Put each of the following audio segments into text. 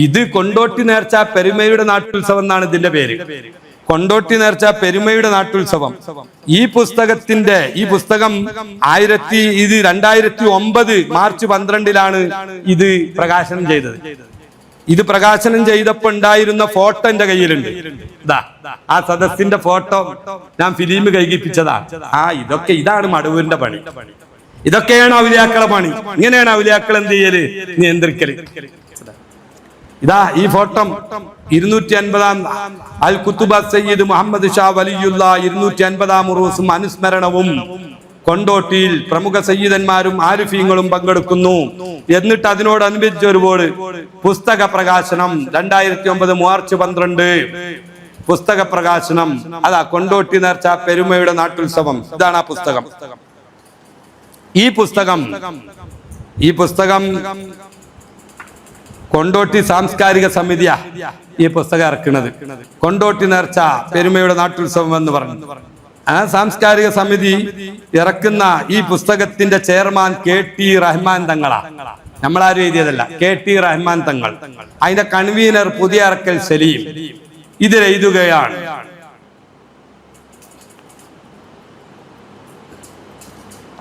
ഇത് കൊണ്ടോട്ടി നേർച്ച പെരുമയുടെ നാട്ടുത്സവം എന്നാണ് ഇതിന്റെ പേര്. കൊണ്ടോട്ടി നേർച്ച പെരുമയുടെ നാട്ടുത്സവം. ഈ പുസ്തകം 2009 മാർച്ച് 12 ഇത് പ്രകാശനം ചെയ്തത്. ഇത് പ്രകാശനം ചെയ്തപ്പോ ഉണ്ടായിരുന്ന ഫോട്ടോ എന്റെ കയ്യിലുണ്ട്. ആ സദസ്സിന്റെ ഫോട്ടോ ഞാൻ ഫിലിം കൈകിപ്പിച്ചതാണ്. ഇതാണ് മടവൂരിന്റെ പണി. ഇതൊക്കെയാണ് ഔലിയാക്കളെ പണി. ഇങ്ങനെയാണ് ഔലിയാക്കൾ എന്ത് ചെയ്യല്, നിയന്ത്രിക്കല്. ഇതാ ഈ ഫോട്ടോ 250 അൽ കുത്തുബ സയ്യിദ് മുഹമ്മദ് ഷാ വലിയുള്ള 250 ഉറൂസും അനുസ്മരണവും കൊണ്ടോട്ടിയിൽ പ്രമുഖ സയ്യിദന്മാരും ആരിഫീങ്ങളും പങ്കെടുക്കുന്നു. എന്നിട്ട് അതിനോടനുബന്ധിച്ച് ഒരുപാട് പുസ്തക പ്രകാശനം 2009 മാർച്ച് 12 പുസ്തക പ്രകാശനം. അതാ കൊണ്ടോട്ടി നേർച്ച പെരുമയുടെ നാട്ടുത്സവം. ഇതാണ് ആ പുസ്തകം. ഈ പുസ്തകം കൊണ്ടോട്ടി സാംസ്കാരിക സമിതിയാ ഈ പുസ്തകം ഇറക്കുന്നത്. കൊണ്ടോട്ടി നേർച്ച പെരുമയുടെ നാട്ടുത്സവം എന്ന് പറഞ്ഞു. ആ സാംസ്കാരിക സമിതി ഇറക്കുന്ന ഈ പുസ്തകത്തിന്റെ ചെയർമാൻ KT റഹ്മാൻ തങ്ങളാ. നമ്മളാരും എഴുതിയതല്ല, KT റഹ്മാൻ തങ്ങൾ. അതിന്റെ കൺവീനർ പുതിയ അറക്കൽ സലീം. ഇതിലെഴുതുകയാണ്: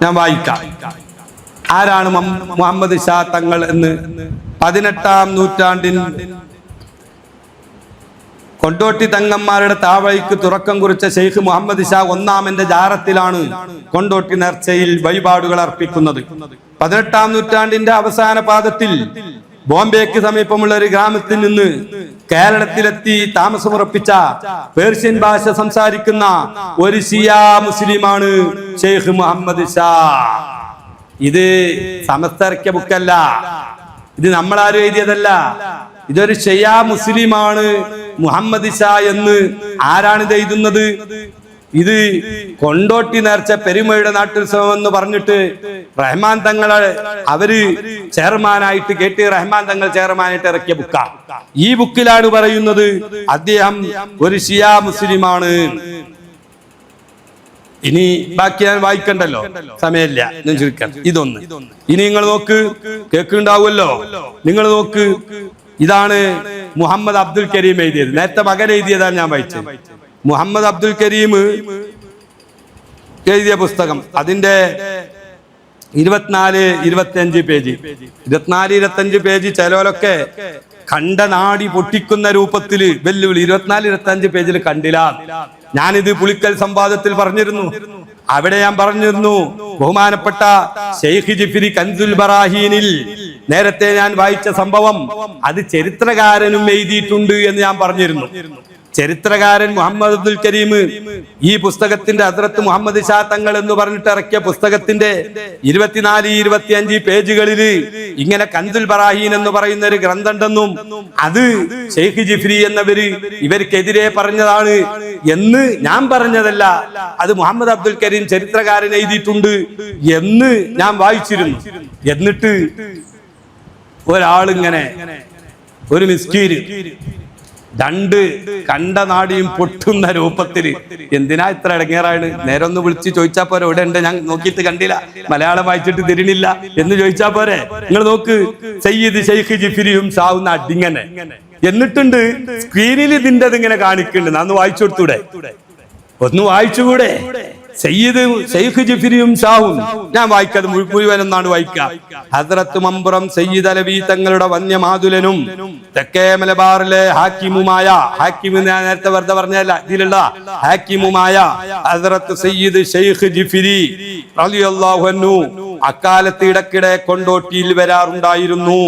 ഞാൻ വായിക്കാം. ആരാണ് മുഹമ്മദ് ഷാ തങ്ങൾ എന്ന് 18-ാം നൂറ്റാണ്ടിൽ കൊണ്ടോട്ടി തങ്ങന്മാരുടെ താവഴിക്ക് തുറക്കം കുറിച്ച ഷെയ്ഖ് മുഹമ്മദ് ഷാ ഒന്നാമന്റെ ജാറത്തിലാണ് കൊണ്ടോട്ടി നേർച്ചയിൽ വഴിപാടുകൾ അർപ്പിക്കുന്നത്. 18-ാം നൂറ്റാണ്ടിന്റെ അവസാന പാദത്തിൽ ബോംബെക്ക് സമീപമുള്ള ഒരു ഗ്രാമത്തിൽ നിന്ന് കേരളത്തിലെത്തി താമസമുറപ്പിച്ച പേർഷ്യൻ ഭാഷ സംസാരിക്കുന്ന ഒരു ഷിയാ മുസ്ലിമാണ് ഷെയ്ഖ് മുഹമ്മദ് ഷാ. ഇത് സമസ്തർക്കിയ ബുക്കല്ല, ഇത് നമ്മളാരും എഴുതിയതല്ല. ഇതൊരു ഷിയാ മുസ്ലിമാണ് മുഹമ്മദ് ഷാ എന്ന്. ആരാണ് ഇത് എഴുതുന്നത്? ഇത് കൊണ്ടോട്ടി നേർച്ച പെരുമയുടെ നാട്ടുത്സവം എന്ന് പറഞ്ഞിട്ട് റഹ്മാൻ തങ്ങൾ അവര് ചെയർമാനായിട്ട് KT റഹ്മാൻ തങ്ങൾ ചെയർമാനായിട്ട് ഇറക്കിയ ബുക്കാണ്. ഈ ബുക്കിലാണ് പറയുന്നത് അദ്ദേഹം ഒരു ഷിയാ മുസ്ലിമാണ്. ഇനി ബാക്കി ഞാൻ വായിക്കണ്ടല്ലോ, സമയമില്ല, ഞാൻ ചുരുക്കാം. ഇതൊന്ന് ഇനി നിങ്ങൾ നോക്ക്, കേൾക്കുണ്ടാവുമല്ലോ. നിങ്ങൾ നോക്ക്, ഇതാണ് മുഹമ്മദ് അബ്ദുൽ കരീം എഴുതിയത്. നേരത്തെ മകൻ എഴുതിയതാണ് ഞാൻ വായിച്ചത്. മുഹമ്മദ് അബ്ദുൽ കരീം എഴുതിയ പുസ്തകം. അതിന്റെ 24-25 പേജ്. 24-25 പേജ് ചിലവരൊക്കെ കണ്ടനാടി പൊട്ടിക്കുന്ന രൂപത്തിൽ വെല്ലുവിളി. 24-25 പേജിൽ കണ്ടില്ല. ഞാനിത് പുളിക്കൽ സംവാദത്തിൽ പറഞ്ഞിരുന്നു. അവിടെ ഞാൻ പറഞ്ഞിരുന്നു, ബഹുമാനപ്പെട്ട ഷെയ്ഖ് ജിഫ്രി കൻസുൽ ബറാഹീനിൽ നേരത്തെ ഞാൻ വായിച്ച സംഭവം അത് ചരിത്രകാരനും എഴുതിയിട്ടുണ്ട് എന്ന് ഞാൻ പറഞ്ഞിരുന്നു. ചരിത്രകാരൻ മുഹമ്മദ് അബ്ദുൽ കരീം ഈ പുസ്തകത്തിന്റെ ഹദ്റത്ത് മുഹമ്മദ് ഷാ തങ്ങൾ എന്ന് പറഞ്ഞിട്ട് ഇറക്കിയ പുസ്തകത്തിന്റെ 24-25 പേജുകളിൽ ഇങ്ങനെ കൻസുൽ ബറാഹീൻ എന്ന് പറയുന്ന ഒരു ഗ്രന്ഥമുണ്ടെന്നും അത് ഷെയ്ഖ് ജിഫ്രി എന്നവര് ഇവർക്കെതിരെ പറഞ്ഞതാണ് എന്ന് ഞാൻ പറഞ്ഞതല്ല, അത് മുഹമ്മദ് അബ്ദുൽ കരീം ചരിത്രകാരൻ എഴുതിയിട്ടുണ്ട് എന്ന് ഞാൻ വായിച്ചിരുന്നു. എന്നിട്ട് ഒരാളിങ്ങനെ, ഒരു മിസ്കീൻ, രണ്ട് കണ്ടനാടിയും പൊട്ടുന്ന രൂപത്തില്, എന്തിനാ ഇത്ര ഇടങ്ങേറാണ്? നേരെ ഒന്ന് വിളിച്ച് ചോദിച്ചാ പോരെ, ഇവിടെ ഉണ്ട്, ഞാൻ നോക്കിയിട്ട് കണ്ടില്ല, മലയാളം വായിച്ചിട്ട് തിരിണില്ല എന്ന് ചോദിച്ചാ പോരെ? നിങ്ങൾ നോക്ക്, സയ്യിദ് ഷെയ്ഖ് ജിഫ്രിയും ഷാവുന്ന അടിങ്ങനെ. എന്നിട്ടുണ്ട് സ്ക്രീനിൽ ഇതിന്റെ ഇങ്ങനെ കാണിക്കുന്നുണ്ട്. അന്ന് വായിച്ചു കൊടുത്തൂടെ? ഒന്ന് വായിച്ചുകൂടെ? സയ്യിദ് ഷെയ്ഖ് ജിഫ്രിയും ഷാവും. ഞാൻ വായിക്കാതെ മുഴുവൻ എന്നാണ് വായിക്കുക. ഹദ്റത്ത് മമ്പുറം സയ്യിദ് അലവി തങ്ങളുടെ വന്യമാതുലനും തെക്കേ മലബാറിലെ ഹാക്കിമുമായ, ഹാക്കിം ഞാൻ നേരത്തെ വെറുതെ പറഞ്ഞല്ല, ഇതിലുള്ള ഹാക്കിമുമായ ഹദ്റത്ത് സയ്യിദ് ഷെയ്ഖ് ജിഫ്രി റളിയല്ലാഹു അൻഹു അക്കാലത്ത് ഇടക്കിടെ കൊണ്ടോട്ടിയിൽ വരാറുണ്ടായിരുന്നു.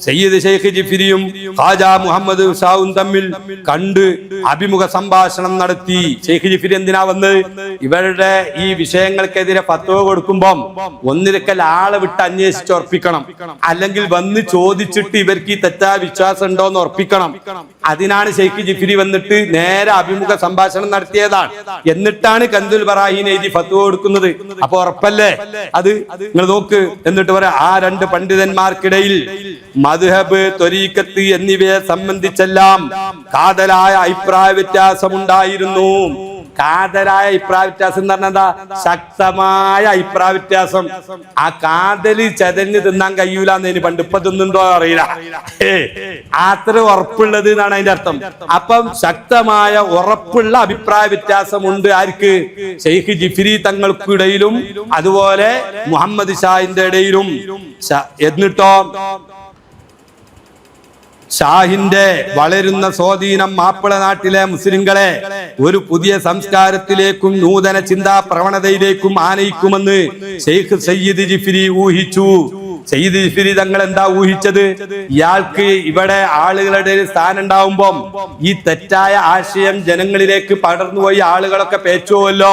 സയ്യിദ് ഷെയ്ഖ് ജിഫ്രിയും ഖാജാ മുഹമ്മദ് ഷാവും തമ്മിൽ കണ്ട് അഭിമുഖ സംഭാഷണം നടത്തി. ഷെയ്ഖ് ജിഫ്രി എന്തിനാ വന്നത്? ഇവരുടെ ഈ വിഷയങ്ങൾക്കെതിരെ ഫത്വ കൊടുക്കുമ്പം ഒന്നിരക്കൽ ആളെ വിട്ട് അന്വേഷിച്ച് ഉറപ്പിക്കണം, അല്ലെങ്കിൽ വന്ന് ചോദിച്ചിട്ട് ഇവർക്ക് ഈ തെറ്റായ വിശ്വാസം ഉണ്ടോന്ന് ഉറപ്പിക്കണം. അതിനാണ് ഷെയ്ഖ് ജിഫ്രി വന്നിട്ട് നേരെ അഭിമുഖ സംഭാഷണം നടത്തിയതാണ്. എന്നിട്ടാണ് കൻസുൽ ബറാഹീൻ എഴുതി ഫത്വ കൊടുക്കുന്നത്. അപ്പൊ ഉറപ്പല്ലേ അത്? നിങ്ങൾ നോക്ക്. എന്നിട്ട് പറയാം, ആ രണ്ട് പണ്ഡിതന്മാർക്കിടയിൽ മദ്ഹബ്, ത്വരീഖത്ത് എന്നിവയെ സംബന്ധിച്ചെല്ലാം കാതലായ അഭിപ്രായ വ്യത്യാസമുണ്ടായിരുന്നു. കാതലായ അഭിപ്രായ വ്യത്യാസം എന്ന് പറഞ്ഞാൽ എന്താ? ശക്തമായ അഭിപ്രായ വ്യത്യാസം. ആ കാതല് ചതഞ്ഞ് തിന്നാൻ കഴിയൂല എന്നതിന് പണ്ട്, ഇപ്പൊ തിന്നുണ്ടോ അറിയില്ല. അത്ര ഉറപ്പുള്ളത് എന്നാണ് അതിന്റെ അർത്ഥം. അപ്പം ശക്തമായ ഉറപ്പുള്ള അഭിപ്രായ വ്യത്യാസമുണ്ട് ആർക്ക്? ഷെയ്ഖ് ജിഫ്രി തങ്ങൾക്കിടയിലും അതുപോലെ മുഹമ്മദ് ഷാഹിന്റെ ഇടയിലും. എന്നിട്ടോ ഷാഹിന്റെ വളരുന്ന സ്വാധീനം മാപ്പിള നാട്ടിലെ മുസ്ലിങ്ങളെ ഒരു പുതിയ സംസ്കാരത്തിലേക്കും നൂതന ചിന്താ പ്രവണതയിലേക്കും ആനയിക്കുമെന്ന് ഷെയ്ഖ് സയ്യിദ് ജിഫ്രി ഊഹിച്ചു. സയ്യിദ് ജിഫ്രി തങ്ങൾ എന്താ ഊഹിച്ചത്? ഇയാൾക്ക് ഇവിടെ ആളുകളുടെ സ്ഥാനം ഉണ്ടാവുമ്പം ഈ തെറ്റായ ആശയം ജനങ്ങളിലേക്ക് പടർന്നുപോയി ആളുകളൊക്കെ പേച്ചുവല്ലോ.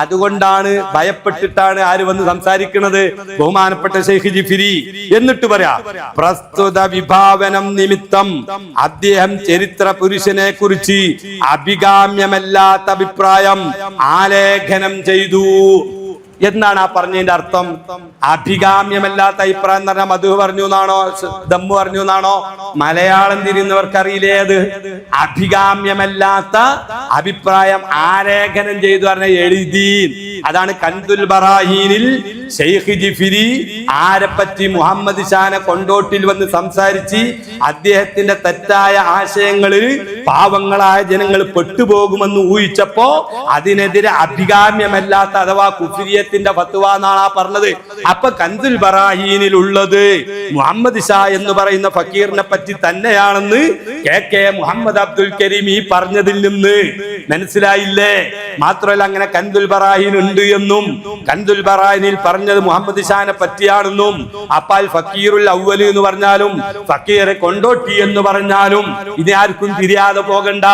അതുകൊണ്ടാണ് ഭയപ്പെട്ടിട്ടാണ് ആര് വന്ന് സംസാരിക്കുന്നത്? ബഹുമാനപ്പെട്ട ഷെയ്ഖ് ജിഫ്രി. എന്നിട്ട് പറയാ, പ്രസ്തുത വിഭാവനം നിമിത്തം അദ്ദേഹം ചരിത്ര പുരുഷനെ കുറിച്ച് അഭികാമ്യമല്ലാത്ത അഭിപ്രായം ആലേഖനം ചെയ്തു. എന്നാണ് ആ പറഞ്ഞതിന്റെ അർത്ഥം? അഭികാമ്യമല്ലാത്ത അഭിപ്രായം എന്ന് പറഞ്ഞാൽ മധു പറഞ്ഞു എന്നാണോ, ദമ്മു പറഞ്ഞു എന്നാണോ? മലയാളം തിരിയുന്നവർക്ക് അറിയില്ലേ അത്? അഭികാമ്യമല്ലാത്ത അഭിപ്രായം ആലേഖനം ചെയ്തു പറഞ്ഞ എഴുതി. അതാണ് കൻദുൽ ബറാഹീനിൽ ഷെയ്ഖ് ജിഫ്രി ആരെപ്പറ്റി മുഹമ്മദ് ഷാനെ കൊണ്ടോട്ടിൽ വന്ന് സംസാരിച്ച് അദ്ദേഹത്തിന്റെ തെറ്റായ ആശയങ്ങളിൽ പാവങ്ങളായ ജനങ്ങൾ പെട്ടുപോകുമെന്ന് ഊഹിച്ചപ്പോ അതിനെതിരെ അഭികാമ്യമല്ലാത്ത അഥവാ കുഫ്രിയത്തിന്റെ ഫത്വ എന്നാണ് ആ പറഞ്ഞത്. അപ്പൊ കൻദുൽ ബറാഹീനിൽ ഉള്ളത് മുഹമ്മദ് ഷാ എന്ന് പറയുന്ന ഫക്കീറിനെ പറ്റി തന്നെയാണെന്ന് കെ മുഹമ്മദ് അബ്ദുൽ കരീം ഈ പറഞ്ഞതിൽ നിന്ന് മനസ്സിലായില്ലേ? മാത്രമല്ല അങ്ങനെ കൻദുൽ ബറാഹീൻ ഉണ്ട് എന്നും കൻദുൽ ബറാഹീനിൽ പറഞ്ഞത് മുഹമ്മദ് ഷാനെ പറ്റിയാണെന്നും അപ്പാൽ ഫക്കീറുൽ അവ്വൽ എന്ന് പറഞ്ഞാലും ഫക്കീറെ കൊണ്ടോട്ടി എന്ന് പറഞ്ഞാലും ഇത് ആർക്കും തിരിയാതെ പോകണ്ട.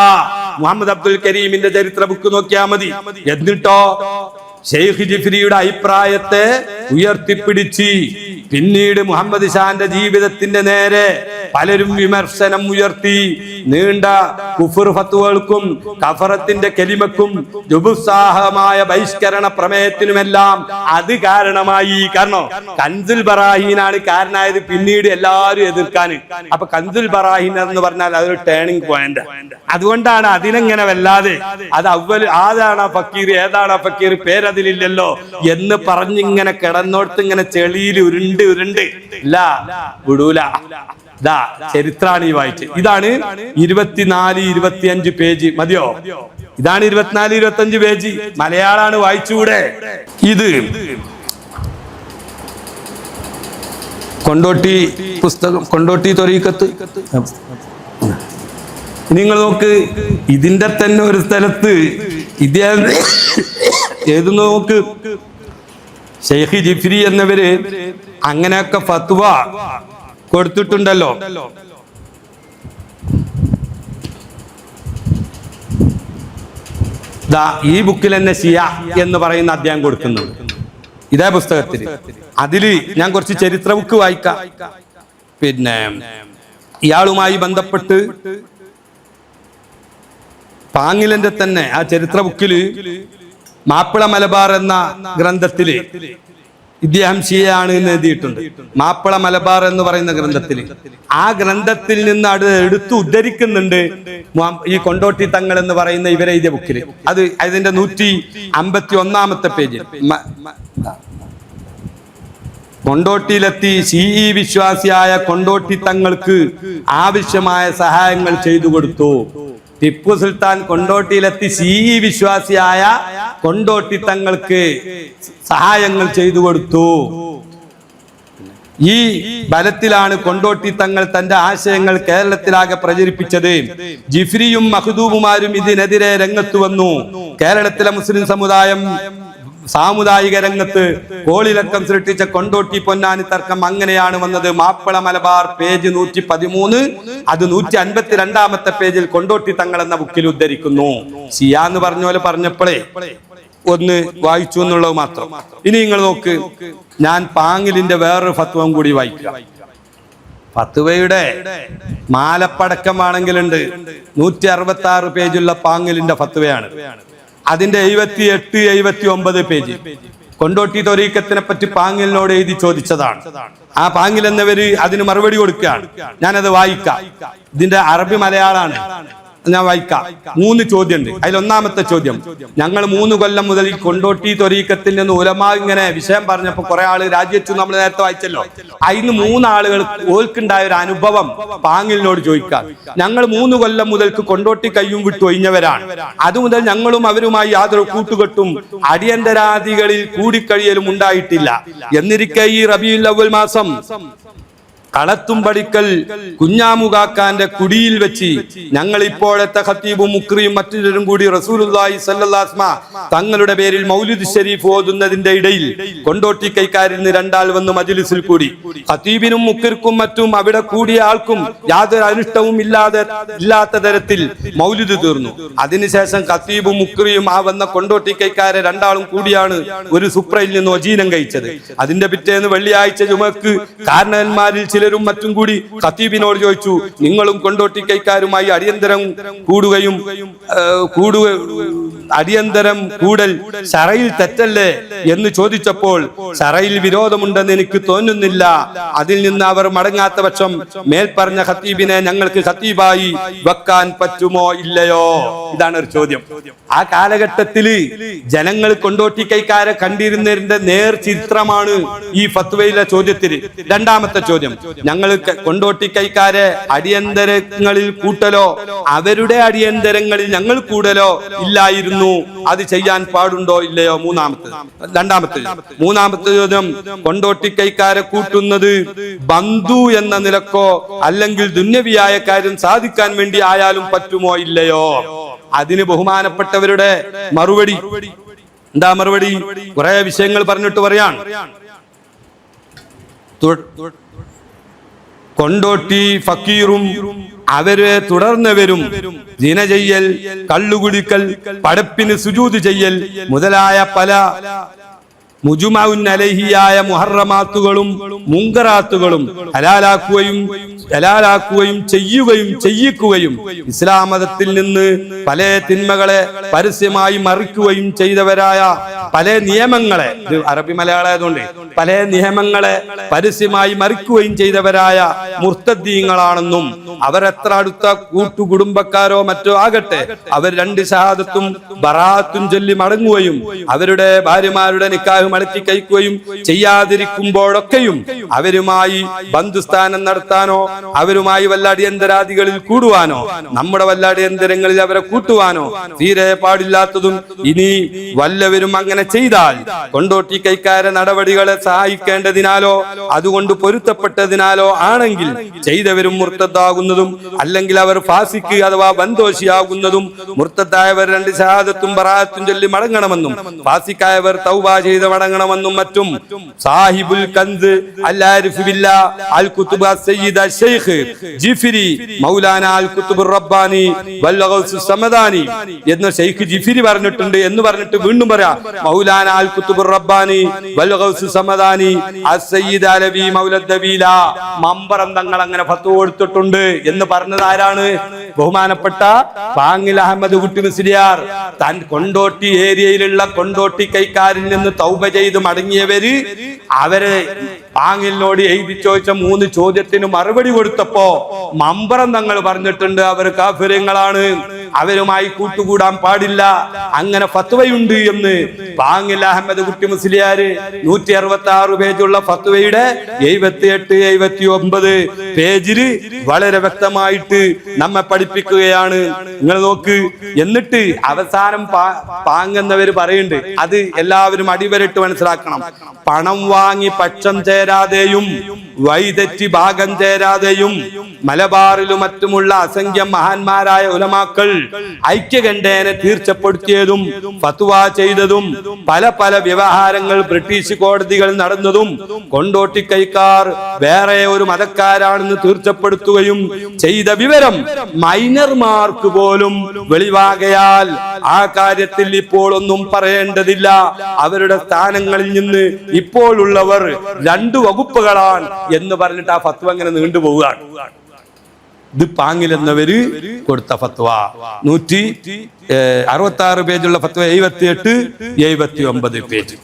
മുഹമ്മദ് അബ്ദുൽ കരീമിന്റെ ചരിത്ര ബുക്ക് നോക്കിയാൽ മതി. എന്നിട്ടോ ഷെയ്ഖ് ജിഫ്രിയുടെ അഭിപ്രായത്തെ ഉയർത്തിപ്പിടിച്ച് പിന്നീട് മുഹമ്മദ് ഷാന്റെ ജീവിതത്തിന്റെ നേരെ പലരും വിമർശനം ഉയർത്തി. നീണ്ട കുഫർ ഫത്വകൾക്കും കഫറത്തിന്റെ കലിമക്കും ജുബുസാഹമായ ബഹിഷ്കരണ പ്രമേയത്തിനുമെല്ലാം അത് കാരണമായി. കാരണം കൻദുൽ ബറാഹീനാണ് കാരണമായത് പിന്നീട് എല്ലാവരും എതിർക്കാൻ. അപ്പൊ കൻദുൽ ബറാഹീൻ എന്ന് പറഞ്ഞാൽ അതൊരു ടേണിംഗ് പോയിന്റ്. അതുകൊണ്ടാണ് അതിനെങ്ങനെ വല്ലാതെ അത് അവ്വൽ ആരാണ് ഫക്കീർ ഏതാണ് ഫക്കീർ പേരതിലില്ലല്ലോ എന്ന് പറഞ്ഞിങ്ങനെ കിടന്നോടത്ത് ഇങ്ങനെ ചെളിയിൽ ഉരുണ്ട് ഇല്ല വിടൂല. ചരിത്രാണ് ഈ വായിച്ച്. ഇതാണ് 24-25 പേജ് മതിയോ? ഇതാണ് 24-25 പേജ്. മലയാളാണ്, വായിച്ചുകൂടെ? ഇത് കൊണ്ടോട്ടി പുസ്തകം, കൊണ്ടോട്ടി ത്വരീഖത്ത്. നിങ്ങൾ നോക്ക്, ഇതിന്റെ തന്നെ ഒരു സ്ഥലത്ത് ഇദ്ദേഹം ഏത് നോക്ക്, ഷെയ്ഖ് ജിഫ്രി എന്നവര് അങ്ങനെയൊക്കെ ഫത്വ കൊടുത്തിട്ടുണ്ടല്ലോ. ഈ ബുക്കിൽ തന്നെ ഷിയ എന്ന് പറയുന്ന അധ്യായം കൊടുക്കുന്നുണ്ട് ഇതേ പുസ്തകത്തിൽ. അതില് ഞാൻ കുറച്ച് ചരിത്ര ബുക്ക് വായിക്കാം. പിന്നെ ഇയാളുമായി ബന്ധപ്പെട്ട് പാങ്ങിലന്റെ തന്നെ ആ ചരിത്ര ബുക്കില് മാപ്പിള മലബാർ എന്ന ഗ്രന്ഥത്തില് ഇദ്ദേഹം ഷിയയാണ് എന്ന് എഴുതിയിട്ടുണ്ട്. മാപ്പിള മലബാർ എന്ന് പറയുന്ന ഗ്രന്ഥത്തിൽ. ആ ഗ്രന്ഥത്തിൽ നിന്ന് അത് എടുത്തു ഉദ്ധരിക്കുന്നുണ്ട് ഈ കൊണ്ടോട്ടി തങ്ങൾ എന്ന് പറയുന്ന ഇവരെ എഴുതിയ ബുക്കിൽ. അത് അതിന്റെ 151 പേജിൽ കൊണ്ടോട്ടിയിലെത്തി ഷിഈ വിശ്വാസിയായ കൊണ്ടോട്ടി തങ്ങൾക്ക് ആവശ്യമായ സഹായങ്ങൾ ചെയ്തു കൊടുത്തു. ടിപ്പു സുൽത്താൻ കൊണ്ടോട്ടിയിലെത്തി ഷിഈ വിശ്വാസിയായ കൊണ്ടോട്ടി തങ്ങൾക്ക് സഹായങ്ങൾ ചെയ്തു കൊടുത്തു. ഈ ബലത്തിലാണ് കൊണ്ടോട്ടി തങ്ങൾ തന്റെ ആശയങ്ങൾ കേരളത്തിലാകെ പ്രചരിപ്പിച്ചത്. ജിഫ്രിയും മഖ്ദൂമുമാരും ഇതിനെതിരെ രംഗത്ത് വന്നു. കേരളത്തിലെ മുസ്ലിം സമുദായം സാമുദായിക രംഗത്ത് കോളിളക്കം സൃഷ്ടിച്ച കൊണ്ടോട്ടി പൊന്നാനി തർക്കം അങ്ങനെയാണ് വന്നത്. മാപ്പിള മലബാർ പേജ് 113, അത് 152 പേജിൽ കൊണ്ടോട്ടി തങ്ങൾ എന്ന ബുക്കിൽ ഉദ്ധരിക്കുന്നു. ഷിയ എന്ന് പറഞ്ഞ പോലെ പറഞ്ഞപ്പോഴേ ഒന്ന് വായിച്ചു എന്നുള്ളത് മാത്രം. ഇനി നിങ്ങൾ നോക്ക്, ഞാൻ പാങ്ങിലിന്റെ വേറൊരു ഫത്വം കൂടി വായിക്കാം. ഫത്വയുടെ മാലപ്പടക്കമാണെങ്കിലുണ്ട് 166 പേജുള്ള പാങ്ങിലിന്റെ ഫത്വയാണ്. അതിന്റെ 78-79 പേജ് കൊണ്ടോട്ടി ത്വരീഖത്തിനെ പറ്റി പാങ്ങിലിനോട് എഴുതി ചോദിച്ചതാണ്. ആ പാങ്ങിൽ എന്നവര് അതിന് മറുപടി കൊടുക്കുകയാണ്. ഞാനത് വായിക്കാം. ഇതിന്റെ അറബി മലയാളാണ്. ഞാൻ വായിക്കാം. 3 ചോദ്യമുണ്ട്. അതിലൊന്നാമത്തെ ചോദ്യം, ഞങ്ങൾ 3 കൊല്ലം മുതൽ ഈ കൊണ്ടോട്ടി ത്വരീഖത്തിൽ നിന്ന് ഉലമാ ഇങ്ങനെ വിഷയം പറഞ്ഞപ്പോ കുറെ ആള് രാജിവെച്ചു, നമ്മൾ നേരത്തെ വായിച്ചല്ലോ. അതിന് 3 ആളുകൾ ഓൽക്കുണ്ടായ ഒരു അനുഭവം പാങ്ങിലിനോട് ചോദിക്കാം. ഞങ്ങൾ 3 കൊല്ലം മുതൽക്ക് കൊണ്ടോട്ടി കയ്യും വിട്ടു ഒഴിഞ്ഞവരാണ്. അതുമുതൽ ഞങ്ങളും അവരുമായി യാതൊരു കൂട്ടുകെട്ടും അടിയന്തരാദികളിൽ കൂടിക്കഴിയലും ഉണ്ടായിട്ടില്ല. എന്നിരിക്കെ ഈ റബീഉൽ അവ്വൽ മാസം കളത്തും പടിക്കൽ കുഞ്ഞാമുകാക്കാന്റെ കുടിയിൽ വെച്ച് ഞങ്ങൾ ഇപ്പോഴത്തെ ഖത്തീബും മുക്രിയും മറ്റൊരും കൂടി റസൂലുള്ളാഹി സ്വല്ലല്ലാഹു അലൈഹി വസല്ലം തങ്ങളുടെ പേരിൽ മൗലിദ് ഷരീഫ് ഓതുന്നതിന്റെ ഇടയിൽ കൊണ്ടോട്ടി കൈക്കാരിൽ നിന്ന് 2 ആൾ വന്ന് മജ്ലിസിൽ കൂടി. ഖത്തീബിനും മുക്രിക്കും മറ്റും അവിടെ കൂടിയ ആൾക്കും യാതൊരു അനിഷ്ടവും ഇല്ലാത്ത തരത്തിൽ മൗലിദ് തീർന്നു. അതിനുശേഷം ഖത്തീബും മുക്രിയും ആ വന്ന കൊണ്ടോട്ടി കൈക്കാരെ 2 ആളും കൂടിയാണ് ഒരു സുപ്രയിൽ നിന്ന് വജീനം കഴിച്ചത്. അതിന്റെ പിറ്റേന്ന് വെള്ളിയാഴ്ച ജുമക്ക് കാരണവന്മാരിൽ ചിലരും മറ്റും കൂടി ഖത്തീബിനോട് ചോദിച്ചു, നിങ്ങളും കൊണ്ടോട്ടി കൈക്കാരുമായി അടിയന്തരം കൂടൽ ശറയിൽ തെറ്റല്ലേ എന്ന് ചോദിച്ചപ്പോൾ ശറയിൽ വിരോധമുണ്ടെന്ന് എനിക്ക് തോന്നുന്നില്ല. അതിൽ നിന്ന് അവർ മടങ്ങാത്ത പക്ഷം മേൽപ്പറഞ്ഞ ഖത്തീബിനെ ഞങ്ങൾക്ക് ഖത്തീബായി വെക്കാൻ പറ്റുമോ ഇല്ലയോ? ഇതാണ് ഒരു ചോദ്യം. ആ കാലഘട്ടത്തില് ജനങ്ങൾ കൊണ്ടോട്ടി കൈക്കാരെ കണ്ടിരുന്നതിന്റെ നേർ ചിത്രമാണ് ഈ ഫത്വയിലെ ചോദ്യത്തിന്. രണ്ടാമത്തെ ചോദ്യം, ഞങ്ങൾ കൊണ്ടോട്ടി കൈക്കാരെ അടിയന്തരങ്ങളിൽ കൂട്ടലോ അവരുടെ അടിയന്തരങ്ങളിൽ ഞങ്ങൾ കൂടലോ ഇല്ലായിരുന്നു. അത് ചെയ്യാൻ പാടുണ്ടോ ഇല്ലയോ? മൂന്നാമത്തെ ചോദ്യം, കൊണ്ടോട്ടി കൈക്കാരെ കൂട്ടുന്നത് ബന്ധു എന്ന നിലക്കോ അല്ലെങ്കിൽ ദുന്യവിയായ കാര്യം സാധിക്കാൻ വേണ്ടി ആയാലും പറ്റുമോ ഇല്ലയോ? അതിന് ബഹുമാനപ്പെട്ടവരുടെ മറുപടി എന്താ? മറുപടി കുറെ വിഷയങ്ങൾ പറഞ്ഞിട്ട് പറയാൻ. കൊണ്ടോട്ടി ഫക്കീറും അവരെ തുടർന്നവരും ദിന ചെയ്യൽ, കള്ളുകുടിക്കൽ, പടപ്പിന് സുജൂദ് ചെയ്യൽ മുതലായ പല മുജുമഉൻ അലൈഹിയായ മുഹറമാത്തുകളും മുങ്കറാത്തുകളും ഹലാലാക്കുകയും ചെയ്യിക്കുകയും ഇസ്ലാം മതത്തിൽ നിന്ന് പല തിന്മകളെ പരസ്യമായി മറിക്കുകയും ചെയ്തവരായ പല നിയമങ്ങളെ, അറബി മലയാളമായതുകൊണ്ട് പല നിയമങ്ങളെ പരസ്യമായി മറിക്കുകയും ചെയ്തവരായ മുർത്തദ്ദീങ്ങളാണെന്നും അവരെത്ര അടുത്ത കൂട്ടുകുടുംബക്കാരോ മറ്റോ ആകട്ടെ അവർ 2 ഷഹാദത്തും ബറാഅത്തും ചൊല്ലി മടങ്ങുകയും അവരുടെ ഭാര്യമാരുടെ നിക്കാഹ് മടക്കി കഴിക്കുകയും ചെയ്യാതിരിക്കുമ്പോഴൊക്കെയും അവരുമായി ബന്ധുസ്ഥാനം നടത്താനോ അവരുമായി വല്ല അടിയന്തരാദികളിൽ കൂടുവാനോ നമ്മുടെ വല്ല അടിയന്തരങ്ങളിൽ അവരെ കൂട്ടുവാനോ തീരെ പാടില്ലാത്തതും ഇനി വല്ലവരും അങ്ങനെ ചെയ്താൽ കൊണ്ടോട്ടി കൈക്കാരെ നടപടികളെ സഹായിക്കേണ്ടതിനാലോ അതുകൊണ്ട് പൊരുത്തപ്പെട്ടതിനാലോ ആണെങ്കിൽ ചെയ്തവരും മുർത്തദ്ദാകുന്നതും അല്ലെങ്കിൽ അവർ ഫാസിക്ക് അഥവാ ബന്ധോഷിയാകുന്നതും മുർത്തദ്ദായവർ 2 ഷഹാദത്തും ബറാഅത്തും ചൊല്ലി മടങ്ങണമെന്നും ഫാസിക്കായവർ തൗബ ചെയ്ത് മടങ്ങണമെന്നും മറ്റും സാഹിബുൽ കൻസ് അൽ-ആരിഫ് ബില്ലാ അൽ-കുതുബ സയ്യിദ് ശൈഖ് ജിഫിരി മൗലാന അൽ-കുതുബുർ റബ്ബാനി വൽ ഗൗസ് സമദാനി എന്ന ശൈഖ് ജിഫിരി പറഞ്ഞിട്ടുണ്ട് എന്ന് പറഞ്ഞിട്ട് വീണ്ടും പറയാ മൗലാന അൽ-കുതുബുർ റബ്ബാനി വൽ ഗൗസ് സമദാനി അസ്-സയ്യിദ് അലവി മൗലദ് ദബീല മമ്പറം തങ്ങൾ അങ്ങനെ ഫത്വ കൊടുത്തിട്ടുണ്ട് എന്ന് പറഞ്ഞത് ആരാണ്? ബഹുമാനപ്പെട്ട പാങ്ങിൽ അഹമ്മദ് കുട്ടി മുസ്ലിയാർ. താൻ കൊണ്ടോട്ടി ഏരിയയിലുള്ള കൊണ്ടോട്ടി കൈക്കാരിൽ നിന്ന് തൗബ ചെയ്ത് മടങ്ങിയവര് അവരെ പാങ്ങിലിനോട് എഴുതി ചോദിച്ച 3 ചോദ്യത്തിന് മറുപടി കൊടുത്തപ്പോ മമ്പറം തങ്ങൾ പറഞ്ഞിട്ടുണ്ട് അവർ കാഫിറുകളാണ്, അവരുമായി കൂട്ടുകൂടാൻ പാടില്ല, അങ്ങനെ ഫത്വയുണ്ട് എന്ന് പാങ്ങിൽ അഹമ്മദ് കുട്ടി മുസ്ലിയാര് 166 പേജുള്ള ഫത്വയുടെ 78, 79 പേജില് വളരെ വ്യക്തമായിട്ട് നമ്മെ പഠിപ്പിക്കുകയാണ്. നിങ്ങൾ നോക്ക്. എന്നിട്ട് അവസാനം പാങ്ങുന്നവര് പറയുന്നുണ്ട്, അത് എല്ലാവരും അടിവരട്ട് മനസ്സിലാക്കണം. പണം വാങ്ങി പക്ഷം ചേരാതെയും വൈതെറ്റി ഭാഗം ചേരാതെയും മലബാറിലും മറ്റുമുള്ള അസംഖ്യം മഹാന്മാരായ ഉലമാക്കൾ ഐക്യകണ്ഠേന തീർച്ചപ്പെടുത്തിയതും ഫത്വ ചെയ്തതും പല വ്യവഹാരങ്ങൾ ബ്രിട്ടീഷ് കോടതികൾ നടന്നതും കൊണ്ടോട്ടി കൈക്കാർ വേറെ ഒരു മതക്കാരാണെന്ന് തീർച്ചപ്പെടുത്തുകയും ചെയ്ത വിവരം മൈനർമാർക്ക് പോലും വെളിവാകയാൽ ആ കാര്യത്തിൽ ഇപ്പോൾ ഒന്നും പറയേണ്ടതില്ല. അവരുടെ സ്ഥാനങ്ങളിൽ നിന്ന് ഇപ്പോൾ ഉള്ളവർ 2 വകുപ്പുകളാണ് എന്ന് പറഞ്ഞിട്ട് ആ ഫത്വ അങ്ങനെ നീണ്ടുപോവുകയാണ്. ഇത് പാങ്ങിൽ എന്നവര് കൊടുത്ത ഫത്വ 166 പേജുള്ള ഫത്വ 78, 79 പേജ്.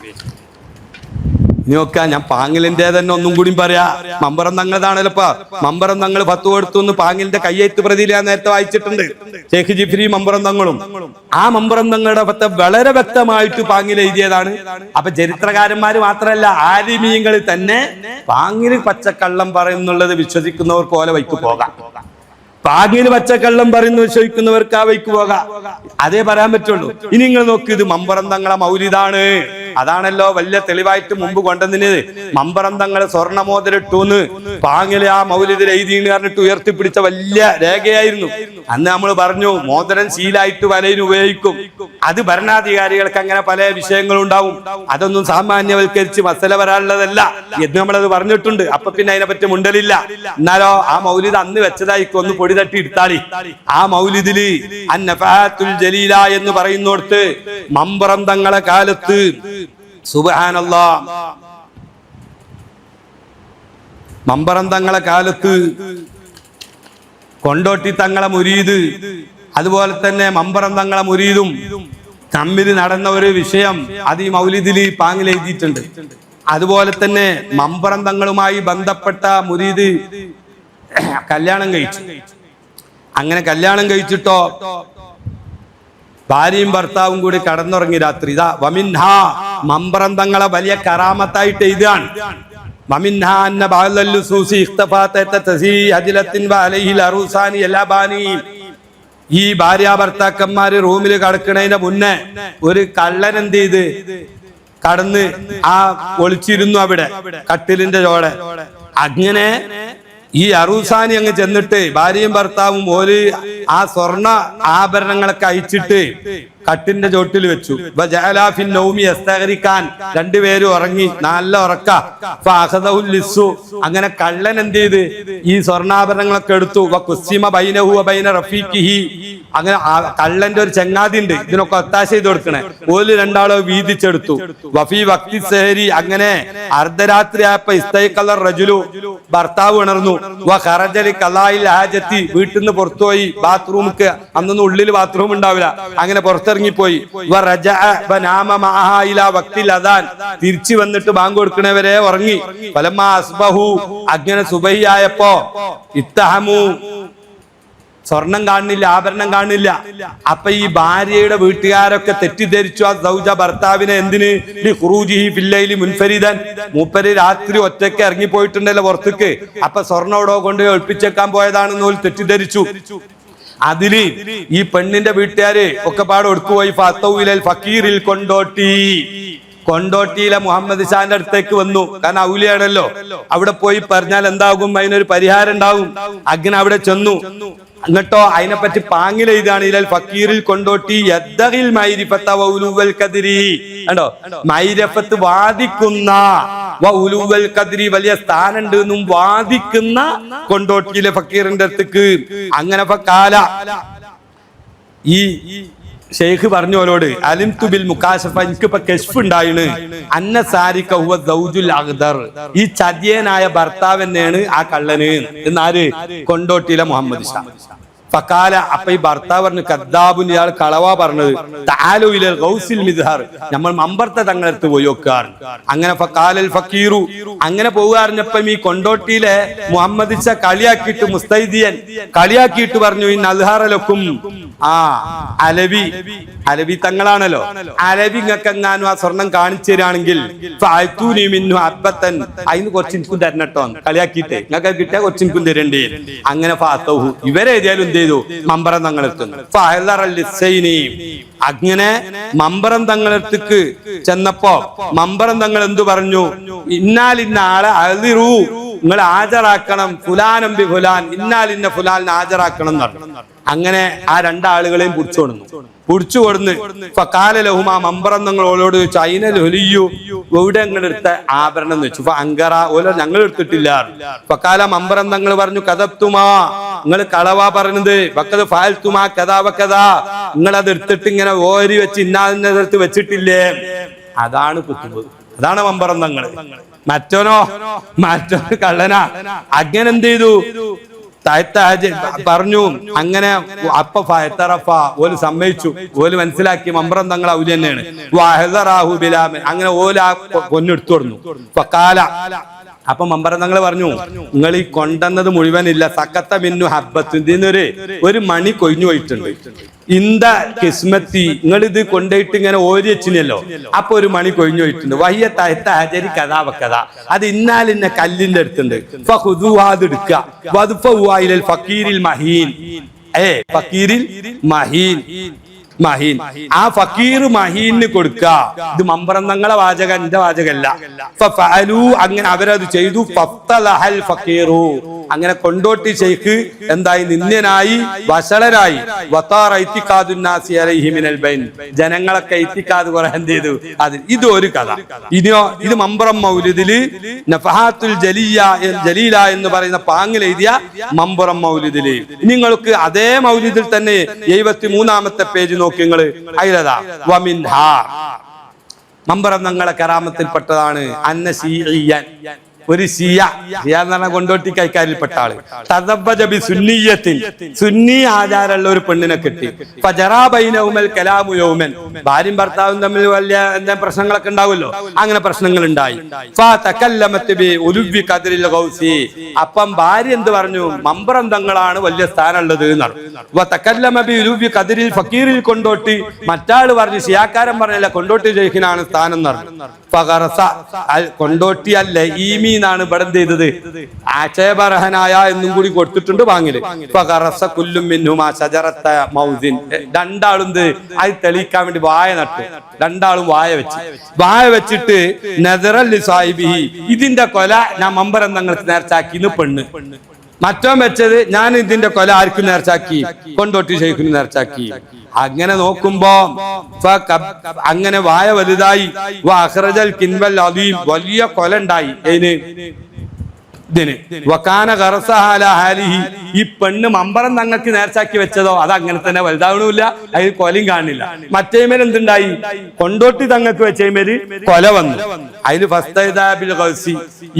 ഇനി നോക്കാം, ഞാൻ പാങ്ങിലിന്റെ തന്നെ ഒന്നും കൂടി പറയാ. മമ്പറം തങ്ങളതാണല്ലോപ്പാ. മമ്പറം തങ്ങൾ 10 കൊടുത്തു എന്ന് പാങ്ങിലിന്റെ കയ്യെഴുത്ത് പ്രതിയിൽ ഞാൻ നേരത്തെ വായിച്ചിട്ടുണ്ട്. ഷെയ്ഖ് ജിഫ്രി മമ്പറം തങ്ങളും ആ മമ്പറം തങ്ങളുടെ പത്ത് വളരെ വ്യക്തമായിട്ട് പാങ്ങിൽ എഴുതിയതാണ്. അപ്പൊ ചരിത്രകാരന്മാര് മാത്രമല്ല, ആലിമീങ്ങൾ തന്നെ പാങ്ങിൽ പച്ചക്കള്ളം പറയുന്നുള്ളത് വിശ്വസിക്കുന്നവർക്ക് ഓലെ വൈക്ക് പോകാം. പാങ്ങിന് പച്ചക്കള്ളം പറയുന്നു വിശ്വസിക്കുന്നവർക്ക് ആ വൈക്ക് പോകാം. അതേ പറയാൻ പറ്റുള്ളൂ. ഇനി നിങ്ങൾ നോക്ക്, ഇത് മമ്പറം തങ്ങളെ മൗലിദാണ്. അതാണല്ലോ വലിയ തെളിവായിട്ട് മുമ്പ് കൊണ്ടുവന്നത്. മമ്പറം തങ്ങളെ സ്വർണ്ണമോതിരിട്ടൂന്ന് പാങ്ങില് ആ മൗലിദിൽ എഴുതിന്ന് പറഞ്ഞിട്ട് ഉയർത്തിപ്പിടിച്ച വലിയ രേഖയായിരുന്നു. അന്ന് നമ്മൾ പറഞ്ഞു മോതിരം ശീലായിട്ട് വലയിന് ഉപയോഗിക്കും. അത് ഭരണാധികാരികൾക്ക് അങ്ങനെ പല വിഷയങ്ങളും ഉണ്ടാവും. അതൊന്നും സാമാന്യവൽക്കരിച്ച് മസല വരാനുള്ളതല്ല എന്ന് നമ്മളത് പറഞ്ഞിട്ടുണ്ട്. അപ്പൊ പിന്നെ അതിനെപ്പറ്റി മുണ്ടലില്ല. എന്നാലോ ആ മൗലിദ് അന്ന് വെച്ചതായിക്കും ഒന്ന് പൊടി തട്ടി എടുത്താളി. ആ മൗലിദില് അന്നഫാത്തുൽ ജലീല എന്ന് പറയുന്നിടത്ത് മമ്പറം തങ്ങളെ കാലത്ത് സുബ്ഹാനല്ലാഹ്, മമ്പറം തങ്ങളെ കാലത്ത് കൊണ്ടോട്ടി തങ്ങളെ മുരീദ് അതുപോലെ തന്നെ മമ്പറം തങ്ങളെ മുരീദും തമ്മിൽ നടന്ന ഒരു വിഷയം അത് ഈ മൗലിദില് പാങ്ങിൽ എഴുതിയിട്ടുണ്ട്. അതുപോലെ തന്നെ മമ്പറം തങ്ങളുമായി ബന്ധപ്പെട്ട മുരീദ് കല്യാണം കഴിച്ചു. അങ്ങനെ കല്യാണം കഴിച്ചിട്ടോ ഭാര്യയും ഭർത്താവും കൂടി കടന്നുറങ്ങി രാത്രി. ഇതാ വമിൻഹ മമ്പറം തങ്ങളെ വലിയ കറാമത്തായിട്ട് എഴുതുകയാണ്. വമിൻഹ അന്ന ബഅദൽ ലുസൂസി ഇഖ്തഫാത തസീ അജ്ലത്തിൻ വഅലൈഹിൽ അറൂസാനി യലബാനി. ഈ ഭാര്യ ഭർത്താക്കന്മാര് റൂമിൽ കടക്കുന്നതിന്റെ മുന്നേ ഒരു കള്ളൻ എന്ത് ചെയ്ത് കടന്ന് ആ ഒളിച്ചിരുന്നു അവിടെ കട്ടിലിന്റെ ചോടെ. അങ്ങനെ ഈ അറൂസാനി അങ്ങ് ചെന്നിട്ട് ഭാര്യയും ഭർത്താവും ഓല് ആ സ്വർണ്ണ ആഭരണങ്ങളൊക്കെ അയച്ചിട്ട് കട്ടിന്റെ ചോട്ടിൽ വെച്ചു. രണ്ടുപേരും ഉറങ്ങി, നല്ല ഉറക്ക. അങ്ങനെ കള്ളൻ എന്ത് ചെയ്ത് ഈ സ്വർണ്ണാഭരണങ്ങളൊക്കെ എടുത്തു. അങ്ങനെ കള്ളന്റെ ഒരു ചങ്ങാതി ഉണ്ട്, ഇതിനൊക്കെ ഒത്താശ ചെയ്ത് കൊടുക്കണേ. ഓല് രണ്ടാളോ വീതിച്ചെടുത്തു. വഫി വക്തി സഹരി, അങ്ങനെ അർദ്ധരാത്രി ആയപ്പോ ഇസ്തൈഖല റജുലു, ഭർത്താവ് ഉണർന്നു. വീട്ടിൽ നിന്ന് പുറത്തുപോയി ബാത്റൂമിക്ക്. അന്നൊന്നും ഉള്ളിൽ ബാത്റൂം ഉണ്ടാവില്ല. അങ്ങനെ പുറത്തിറങ്ങിപ്പോയി. തിരിച്ചു വന്നിട്ട് ബാങ്ക് കൊടുക്കണവരെ ഉറങ്ങി. അങ്ങനെ സുബഹിയായപ്പോ ഇത്തഹമു, സ്വർണം കാണുന്നില്ല, ആഭരണം കാണുന്നില്ല. അപ്പൊ ഈ ഭാര്യയുടെ വീട്ടുകാരൊക്കെ തെറ്റിദ്ധരിച്ചു ആ സൗജ ഭർത്താവിനെ. എന്തിന്? മുൻഫരിദൻ, മൂപ്പര് രാത്രി ഒറ്റയ്ക്ക് ഇറങ്ങിപ്പോയിട്ടുണ്ടല്ലോ പുറത്തേക്ക്. അപ്പൊ സ്വർണ്ണോടോ കൊണ്ട് ഒളിപ്പിച്ചേക്കാൻ പോയതാണെന്ന് പോലും തെറ്റിദ്ധരിച്ചു. അതില് ഈ പെണ്ണിന്റെ വീട്ടുകാര് ഒക്കെ പാടെ ഒടുക്കുപോയി. ഫക്കീറിൽ കൊണ്ടോട്ടിയിലെ മുഹമ്മദ് ഷാന്റെ അടുത്തേക്ക് വന്നു. കാരണം ഔലിയാണല്ലോ, അവിടെ പോയി പറഞ്ഞാൽ എന്താകും, അതിനൊരു പരിഹാരം ഉണ്ടാകും. അങ്ങനെ അവിടെ ചെന്നു. എന്നിട്ടോ അതിനെപ്പറ്റി പാങ്ങിൽ എഴുതാണ് ഇലൽ ഫക്കീറിൽ കൊണ്ടോട്ടി യദ്ദഖിൽ മൈരിഫത വ ഉലുവൽ ഖദ്രി. കണ്ടോ, മൈരിഫത്ത് വാദിക്കുന്ന വ ഉലുവൽ ഖദ്രി, വലിയ സ്ഥാനമുണ്ട് എന്നും വാദിക്കുന്ന കൊണ്ടോട്ടിയിലെ ഫക്കീറിന്റെ അടുത്തേക്ക്. അങ്ങനെ ഫക്കാല, ഈ ഷെയ്ഖ് പറഞ്ഞു അവരോട്, അലിംതു ബിൽ മുകാശഫ, എനിക്കിപ്പോ കശ്ഫ് ഉണ്ടായിണ്. അന്ന സാരിക ഹുവ സൗജുൽ അഖ്ദർ, ഈ ചതിയനായ ഭർത്താവ് തന്നെയാണ് ആ കള്ളന് എന്നാര്? കൊണ്ടോട്ടിയിലെ മുഹമ്മദ് ഷാ. ഫക്കാല, അപ്പൊ ഈ ഭർത്താവ് പറഞ്ഞു, കദ്ദാബുൻ, ഇയാൾ കളവാ പറഞ്ഞത്. തആലു ഇലൽ ഗൗസിൽ മിദ്ഹാർ, നമ്മൾ മമ്പർത്തെ തങ്ങളടുത്ത് പോയി നോക്കാറ്. അങ്ങനെ ഫക്കാലൽ ഫക്കീറു, അങ്ങനെ പോകാറിഞ്ഞപ്പം ഈ കൊണ്ടോട്ടിയിലെ മുഹമ്മദ് ഷാ കളിയാക്കിയിട്ട്, മുസ്തൈദിയൻ കളിയാക്കിയിട്ട് പറഞ്ഞു, ഈ നദ്ഹാറലക്കും, അലവി തങ്ങളാണല്ലോ, അലവി നിങ്ങൾക്ക് എങ്ങാനും ആ സ്വർണം കാണിച്ചു തരാണെങ്കിൽ അതിന് കുറച്ചിൻകും തരണട്ടോ, കളിയാക്കിയിട്ട് നിങ്ങൾക്ക് കിട്ടിയ കുറച്ചിൻകും തരണ്ടേ. അങ്ങനെ ഫാത്തഹു, ഇവരേതായാലും എന്ത് ചെയ്തു? മമ്പറം തങ്ങളെത്തുന്നു. അങ്ങനെ മമ്പറം തങ്ങളെടുത്തേക്ക് ചെന്നപ്പോ മമ്പറം തങ്ങൾ എന്തു പറഞ്ഞു? ഇന്നാലിന്ന ആളെ അതിറൂ, നിങ്ങൾ ഹാജരാക്കണം. ഫുലാനം ബി ഫുലാൻ, ഇന്നാലിന്ന ഫുലാൻ ഹാജരാക്കണം എന്ന് പറഞ്ഞു. അങ്ങനെ ആ രണ്ടാളുകളെയും പിടിച്ചു കൊടുന്ന് ഫക്കാലലഹും, ആ മമ്പറം തങ്ങളോട് ചോദിച്ചു, അയിനൊലിയു, എവിടെ ഞങ്ങളെടുത്ത ആഭരണം എന്ന് വെച്ചു. അങ്കറ, ഓരോ ഞങ്ങൾ എടുത്തിട്ടില്ല. ഫക്കാല, മമ്പറം തങ്ങൾ പറഞ്ഞു, കഥപ്തുമാ, നിങ്ങൾ കളവാ പറഞ്ഞത്. വക്കത് ഫാൽത്തുമാ കഥാ വക്കഥാ, നിങ്ങൾ അത് എടുത്തിട്ട് ഇങ്ങനെ ഓരി വെച്ച് ഇന്നാതിനകത്ത് വെച്ചിട്ടില്ലേ. അതാണ് കുത്തുബ്, അതാണ് മമ്പറം തങ്ങൾ. മറ്റോനോ കള്ളനാ. അങ്ങനെ എന്ത് ചെയ്തു? പറഞ്ഞു. അങ്ങനെ അപ്പൊ ഫയത്തറഫ ഓല് സമ്മതിച്ചു, ഓല് മനസ്സിലാക്കി മമ്പ്രം തങ്ങൾ ഔലി തന്നെയാണ്. അങ്ങനെ ഓല് ആ പൊന്നെടുത്തു കൊടുന്നു. ഫഖാല, അപ്പൊ മമ്പറം തങ്ങൾ പറഞ്ഞു, നിങ്ങൾ ഈ കൊണ്ടുവന്നത് മുഴുവനില്ല, സക്കത്ത മിന്നു ഹബ്ബത്ത്, ഇതിനൊരു മണി കൊഴിഞ്ഞു പോയിട്ടുണ്ട്. ഇന്ത കിസ്മത്തി, നിങ്ങൾ ഇത് കൊണ്ടുപോയിട്ട് ഇങ്ങനെ ഓരി വെച്ചിനല്ലോ, അപ്പൊ ഒരു മണി കൊഴിഞ്ഞു പോയിട്ടുണ്ട്. വഹിയ തഹത്ത ഹജരി കഥാ വക്കഥ, അത് ഇന്നാലിന്ന കല്ലിന്റെ അടുത്തുണ്ട്. ഫഖീരിൽ മഹീൻ, ഫഖീരിൽ മഹീൻ, മഹീൻ, ആ ഫക്കീർ മഹീന് കൊടുക്ക. ഇത് മമ്പറം തങ്ങളെ വാചകം, എന്റെ വാചകല്ല. അങ്ങനെ അവരത് ചെയ്തു. ഫക്കീറു, അങ്ങനെ കൊണ്ടോട്ടി ഷെയ്ഖ് എന്തായി, നിന്ദ്യനായി, വഷളനായി. ജനങ്ങളൊക്കെ ഇത്തിക്കാത് കുറെ എന്ത് ചെയ്തു. അത് ഇതൊരു കഥ. ഇനിയോ ഇത് മമ്പറം മൗലിദില് നഫഹാത്തുൽ ജലീല എന്ന് പറയുന്ന പാങ്ങിൽ എഴുതിയ മമ്പറം മൗലിദില്. നിങ്ങൾക്ക് അതേ മൗലിദിൽ തന്നെ 73-ാമത്തെ പേജ് നോക്കി നിങ്ങള്. അയിലതാ വമിൻഹാ, മമ്പറം തങ്ങളെ കറാമത്തിൽപ്പെട്ടതാണ് അന്ന ശീഇയ്യൻ, ഒരു ഷിയ എന്ന് പറഞ്ഞാൽ കൊണ്ടോട്ടി കൈക്കാരിൽപ്പെട്ട ആള്, തദബ്ബജബി സുന്നിയത്തിൻ, സുന്നി ആചാരമുള്ള ഒരു പെണ്ണിനെ കിട്ടി. ഫജറാ ബൈനഹുമൽ കലാമു യൗമൻ, ഭാര്യയും ഭർത്താവും തമ്മിൽ വലിയ എന്താ പ്രശ്നങ്ങളൊക്കെ ഉണ്ടാവുമല്ലോ, അങ്ങനെ പ്രശ്നങ്ങൾ ഉണ്ടായി. ഫതകല്ലമത് ബി ഉലുവി ഖദ്രിൽ ഗൗസി, അപ്പം ഭാര്യ എന്ത് പറഞ്ഞു, മമ്പറം തങ്ങളാണ് വലിയ സ്ഥാനമുള്ളത് എന്ന് പറഞ്ഞു. വതകല്ലമ ബി ഉലുവി ഖദ്രിൽ ഫഖീറിൽ കൊണ്ടോട്ടി, മറ്റാള് പറഞ്ഞു, ഷിയാക്കാരൻ പറഞ്ഞില്ല, കൊണ്ടോട്ടി ഷെയ്ഖിനാണ് സ്ഥാനം എന്ന് പറഞ്ഞു. ഫഖറസ കൊണ്ടോട്ടി അല്ല ഈമി ാണ് ഇവിടെ എന്ത് ചെയ്തത്, ആക്ഷേപർഹനായ എന്നും കൂടി കൊടുത്തിട്ടുണ്ട് വാങ്ങില്. രണ്ടാളും അത് തെളിയിക്കാൻ വേണ്ടി വായ നട്ടു. രണ്ടാളും വായ വെച്ചിട്ട് നദറല്ലി സാഹിബിഹി, ഇതിന്റെ കൊല ഞാൻ മമ്പറം തങ്ങൾക്ക് നേർച്ചാക്കിന്ന് പെണ്ണ്. മറ്റോൻ വെച്ചത് ഞാൻ ഇതിന്റെ കൊല ആർക്കും നേർച്ചാക്കി, കൊണ്ടോട്ടി ഷെയ്ഖിന് നേർച്ചാക്കി. അങ്ങനെ നോക്കുമ്പോ അങ്ങനെ വായ വലുതായി. വലിയ കൊല ഉണ്ടായി. ഈ പെണ്ണ് മമ്പറം തങ്ങൾക്ക് നേർച്ചാക്കി വെച്ചതോ അത് അങ്ങനെ തന്നെ വലുതാവണമില്ല, അതിൽ കൊലയും കാണില്ല. മറ്റേമേൽ എന്തുണ്ടായി, കൊണ്ടോട്ടി തങ്ങൾക്ക് വെച്ചേമേല് കൊല വന്നു. അതില് ഫസ്തൈദാബിൽ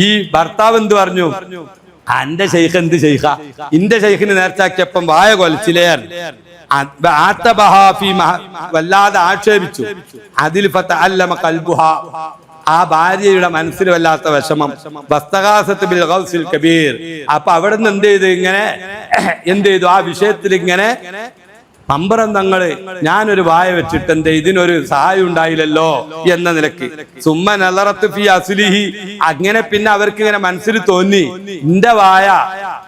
ഈ ഭർത്താവ് എന്ത് പറഞ്ഞു, എന്റെ ഷെയ്ഖ് എന്ത് ഷെയ്ഖ, ഇന്റെ ഷെയ്ഖിന് നേർച്ചാക്കിയപ്പം വായ കൊലച്ചിലേ, വല്ലാതെ ആക്ഷേപിച്ചു. അതിൽ ആ ഭാര്യയുടെ മനസ്സിൽ വല്ലാത്ത വിഷമം. അപ്പൊ അവിടെ നിന്ന് എന്ത് ചെയ്തു, ആ വിഷയത്തിൽ ഇങ്ങനെ മമ്പറം തങ്ങള് ഞാനൊരു വായ വെച്ചിട്ട് എന്തേ ഇതിനൊരു സഹായം ഉണ്ടായില്ലല്ലോ എന്ന നിലക്ക് സുമ്മ നളറത്ത് ഫി അസ്ലിഹി, അങ്ങനെ പിന്നെ അവർക്ക് ഇങ്ങനെ മനസ്സിൽ തോന്നി, എന്റെ വായ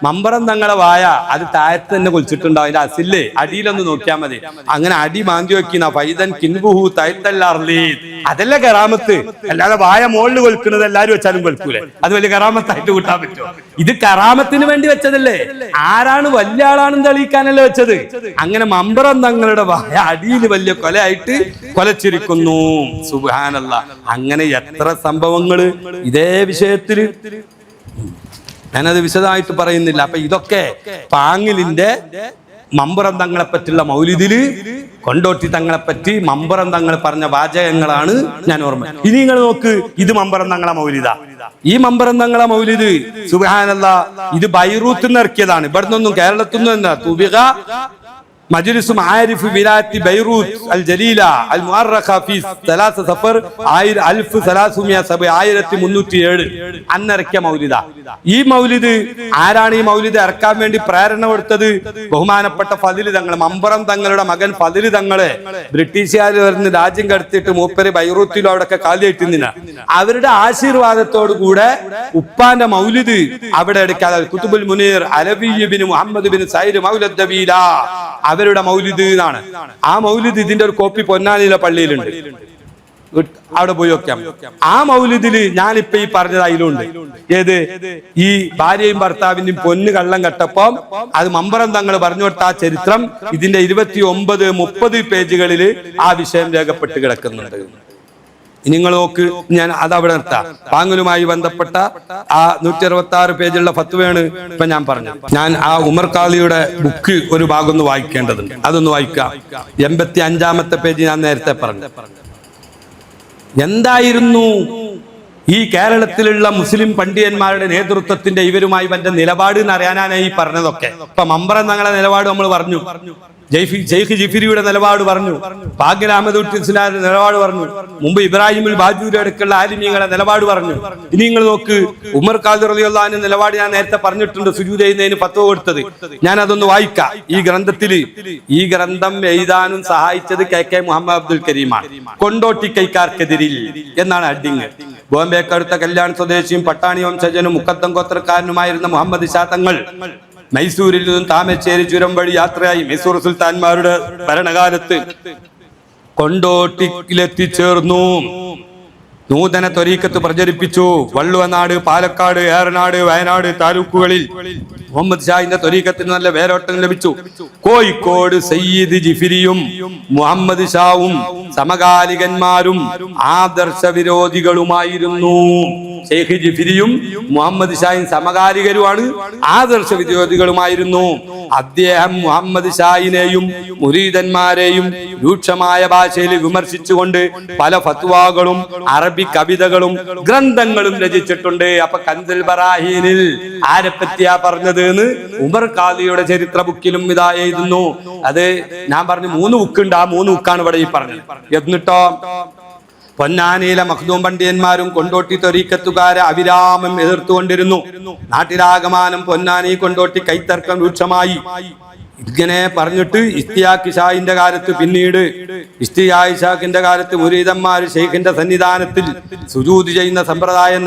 മമ്പറം തങ്ങളെ വായ അത് താഴത്ത് തന്നെ കുളിച്ചിട്ടുണ്ടാവും, അതിന്റെ അസില്ലേ അടിയിലൊന്ന് നോക്കിയാൽ മതി. അങ്ങനെ അടി മാന്തി വെക്കുന്ന ഫൈദൻ കിൻബുഹു തൈത്തല്ലി, അതല്ല കറാമത്ത്. അല്ലാതെ വായ മുകളിൽ കൊൽക്കുന്നത് എല്ലാരും വെച്ചാലും കൊൽക്കൂലേ, അത് വലിയ കറാമത്തായിട്ട് കൂട്ടാൻ പറ്റുമോ? ഇത് കറാമത്തിന് വേണ്ടി വെച്ചതല്ലേ, ആരാണ് വലിയ ആളാണെന്ന് തെളിയിക്കാനല്ലേ വെച്ചത്. അങ്ങനെ മമ്പറം തങ്ങളുടെ വായ അടിയിൽ വലിയ കൊലയായിട്ട് കൊലച്ചിരിക്കുന്നു. സുബ്ഹാനല്ലാഹ്. അങ്ങനെ എത്ര സംഭവങ്ങള് ഇതേ വിഷയത്തില്, ഞാനത് വിശദമായിട്ട് പറയുന്നില്ല. അപ്പൊ ഇതൊക്കെ പാങ്ങിലിന്റെ മമ്പറം തങ്ങളെ പറ്റിയുള്ള മൗലിദില് കൊണ്ടോട്ടി തങ്ങളെ പറ്റി മമ്പറം തങ്ങൾ പറഞ്ഞ വാചകങ്ങളാണ് ഞാൻ ഓർമ്മ. ഇനി നിങ്ങൾ നോക്ക്, ഇത് മമ്പറം തങ്ങളെ മൗലിദാ. ഈ മമ്പറം തങ്ങളെ മൗലിദ് സുബ്ഹാനല്ലാഹ് ഇത് ബൈറൂത്തിൽ നിന്ന് ഇറക്കിയതാണ്, ഇവിടെ നിന്നൊന്നും കേരളത്തിൽ നിന്നും തുബിഗ മജ്ലിസ് മആരിഫ് വിലായത്തി ബൈറൂത്ത് അൽ ജലീല അൽ മുഅറഖ ഫി 3 സഫർ 1307 അന്നിറക്കിയ മൗലിദ. ഈ മൗലിദ് ആരാണ് ഈ മൗലിദ് ഇറക്കാൻ വേണ്ടി പ്രേരണ കൊടുത്തത്? ബഹുമാനപ്പെട്ട ഫദിൽ തങ്ങൾ, മമ്പറം തങ്ങളുടെ മകൻ ഫദിൽ തങ്ങളെ ബ്രിട്ടീഷുകാർ വരുന്ന രാജ്യം കടത്തിയിട്ട് മൂപ്പര് ബൈറൂത്തിലും അവിടെയൊക്കെ കാലിയേറ്റുന്നില്ല. അവരുടെ ആശീർവാദത്തോടു കൂടെ ഉപ്പാന്റെ മൗലിദ് അവിടെ എടുക്കാതെ കുതുബുൽ മുനീർ അലവി ബിൻ മുഹമ്മദ് ബിൻ സൈദ് മൗലദ് ദബീല അവരുടെ മൗലിദ് എന്നാണ്. ആ മൗലിദ് ഇതിന്റെ ഒരു കോപ്പി പൊന്നാനിയിലെ പള്ളിയിലുണ്ട്, അവിടെ പോയി വെക്കാം. ആ മൗലിദില് ഞാനിപ്പോ ഈ പറഞ്ഞത് അതിലുണ്ട്. ഏത്? ഈ ഭാര്യയും ഭർത്താവിന്റെയും പൊന്ന് കള്ളം കെട്ടപ്പം അത് മമ്പറം തങ്ങൾ പറഞ്ഞു കൊടുത്ത ആ ചരിത്രം ഇതിന്റെ 29-30 പേജുകളിൽ ആ വിഷയം രേഖപ്പെട്ട് കിടക്കുന്നുണ്ട്. നിങ്ങൾ നോക്ക്, ഞാൻ അതവിടെ നിർത്താം. പാങ്ങലുമായി ബന്ധപ്പെട്ട ആ 166 പേജുള്ള ഫത്വയാണ് ഇപ്പൊ ഞാൻ പറഞ്ഞു. ഞാൻ ആ ഉമർ ഖാലിയുടെ ബുക്ക് ഒരു ഭാഗം ഒന്ന് വായിക്കേണ്ടതുണ്ട്, അതൊന്ന് വായിക്കാം. 85-ാമത്തെ പേജ് ഞാൻ നേരത്തെ പറഞ്ഞു. എന്തായിരുന്നു ഈ കേരളത്തിലുള്ള മുസ്ലിം പണ്ഡിതന്മാരുടെ നേതൃത്വത്തിന്റെ ഇവരുമായി ബന്ധ നിലപാട് എന്ന് അറിയാനാണ് ഈ പറഞ്ഞതൊക്കെ. ഇപ്പൊ മമ്പറം തങ്ങളുടെ നിലപാട് നമ്മൾ പറഞ്ഞു, ഷെയ്ഖ് ജിഫിരിയുടെ നിലപാട് പറഞ്ഞു, പാഗൽ അഹമ്മദ് ഉട്ടിസ്ലാമിന്റെ നിലപാട് പറഞ്ഞു, മുമ്പ് ഇബ്രാഹിമുൽ ബാജൂരി അടക്കമുള്ള ആലിമീങ്ങളുടെ നിലപാട് പറഞ്ഞു. ഇനി നിങ്ങൾ നോക്ക്, ഉമർ ഖാദിർ റളിയല്ലാഹു അൻഹു നിലപാട് ഞാൻ നേരത്തെ പറഞ്ഞിട്ടുണ്ട്, സുജൂദ് ചെയ്യുന്നതിന് ഫത്വ കൊടുത്തത്. ഞാൻ അതൊന്ന് വായിക്കാം. ഈ ഗ്രന്ഥം എഴുതാനും സഹായിച്ചത് KK മുഹമ്മദ് അബ്ദുൽ കരീമാണ്. കൊണ്ടോട്ടി കൈക്കാർക്കെതിരിൽ എന്നാണ് ഹെഡിങ്. ബോംബെക്കടുത്ത കല്യാൺ സ്വദേശിയും പട്ടാണി വംശജനും മുക്കത്തം ഗോത്രക്കാരനുമായിരുന്ന മുഹമ്മദ് ഷാ തങ്ങൾ മൈസൂരിൽ നിന്നും താമരശ്ശേരി ചുരം വഴി യാത്രയായി മൈസൂർ സുൽത്താൻമാരുടെ ഭരണകാലത്ത് കൊണ്ടോട്ടിയിലെത്തിച്ചേർന്നു. നൂതന ത്വരീഖത്ത് പ്രചരിപ്പിച്ചു. വള്ളുവനാട്, പാലക്കാട്, ഏറനാട്, വയനാട് താലൂക്കുകളിൽ മുഹമ്മദ് ഷാഹിന്റെ ത്വരീഖത്തിന് നല്ല വേരോട്ടം ലഭിച്ചു. കോഴിക്കോട് സയ്യിദ് ജിഫിരിയും മുഹമ്മദ് ഷാവും സമകാലികന്മാരും ആദർശ വിരോധികളുമായിരുന്നു. ഷെയ്ഖ് ജിഫിരിയും മുഹമ്മദ് ഷായും സമകാലികരുമാണ്, ആദർശ വിരോധികളുമായിരുന്നു. അദ്ദേഹം മുഹമ്മദ് ഷായിനെയും മുരീദന്മാരെയും രൂക്ഷമായ ഭാഷയിൽ വിമർശിച്ചുകൊണ്ട് പല ഫത്വാകളും അറബി കവിതകളും ഗ്രന്ഥങ്ങളും രചിച്ചിട്ടുണ്ട്. അപ്പൊ കൻസുൽ ബറാഹീനിൽ ആരെപ്പറ്റിയാ പറഞ്ഞത് എന്ന് ഉമർ ഖാദിയുടെ ചരിത്ര ബുക്കിലും ഇതാ എഴുതുന്നു. അത് ഞാൻ പറഞ്ഞു 3 ബുക്കുണ്ട്, ആ 3 ബുക്കാണ് ഇവിടെ ഈ പറഞ്ഞത്. എന്നിട്ടോ പൊന്നാനിയിലെ മഖ്ദൂം പണ്ഡിതന്മാരും കൊണ്ടോട്ടി ത്വരീഖത്തുകാരെ അവിരാമം എതിർത്തുകൊണ്ടിരുന്നു. നാട്ടിലാകമാനം പൊന്നാനി കൊണ്ടോട്ടി കൈത്തർക്കം രൂക്ഷമായി. ഇങ്ങനെ പറഞ്ഞിട്ട് ഇസ്തിയാഖ് ഷാഹിന്റെ കാലത്ത്, പിന്നീട് ഇസ്തിയാഖിന്റെ കാലത്ത് മുരീദന്മാർ ഷെയ്ഖിന്റെ സന്നിധാനത്തിൽ സുജൂദ് ചെയ്യുന്ന സമ്പ്രദായം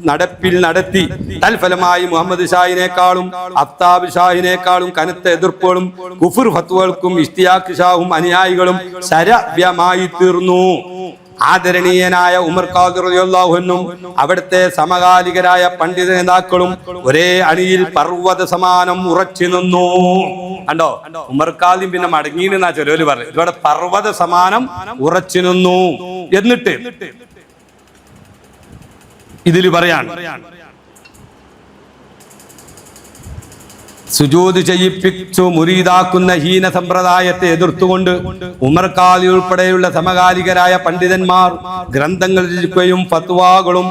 നടപ്പിൽ നടത്തി. തൽഫലമായി മുഹമ്മദ് ഷാഹിനേക്കാളും അഫ്താബ് ഷാഹിനേക്കാളും കനത്ത എതിർപ്പുകളും കുഫർ ഫത്വകൾക്കും ഇസ്തിയാഖ് ഷാഹും അനുയായികളും ശരവ്യമായി തീർന്നു. ആദരണീയനായ ഉമർ ഖാദിർ റളിയല്ലാഹു അൻഹു അവിടുത്തെ സമകാലികരായ പണ്ഡിത നേതാക്കളും ഒരേ അണിയിൽ പർവ്വത സമാനം ഉറച്ചു നിന്നു. കണ്ടോ, ഉമർ ഖാദിം പിന്നെ മടങ്ങിയെന്നാ ചെലോര് പറഞ്ഞു. ഇവിടെ പർവ്വത സമാനം ഉറച്ചു നിന്നു. എന്നിട്ട് ഇതിൽ പറയാണ്, സുജൂദ് ചെയ്യിപ്പിച്ചു മുരീദാക്കുന്ന ഹീന സമ്പ്രദായത്തെ എതിർത്തുകൊണ്ട് ഉമർ ഖാദി ഉൾപ്പെടെയുള്ള സമകാലികരായ പണ്ഡിതന്മാർ ഗ്രന്ഥങ്ങൾ രചിക്കുകയും ഫത്വാകളും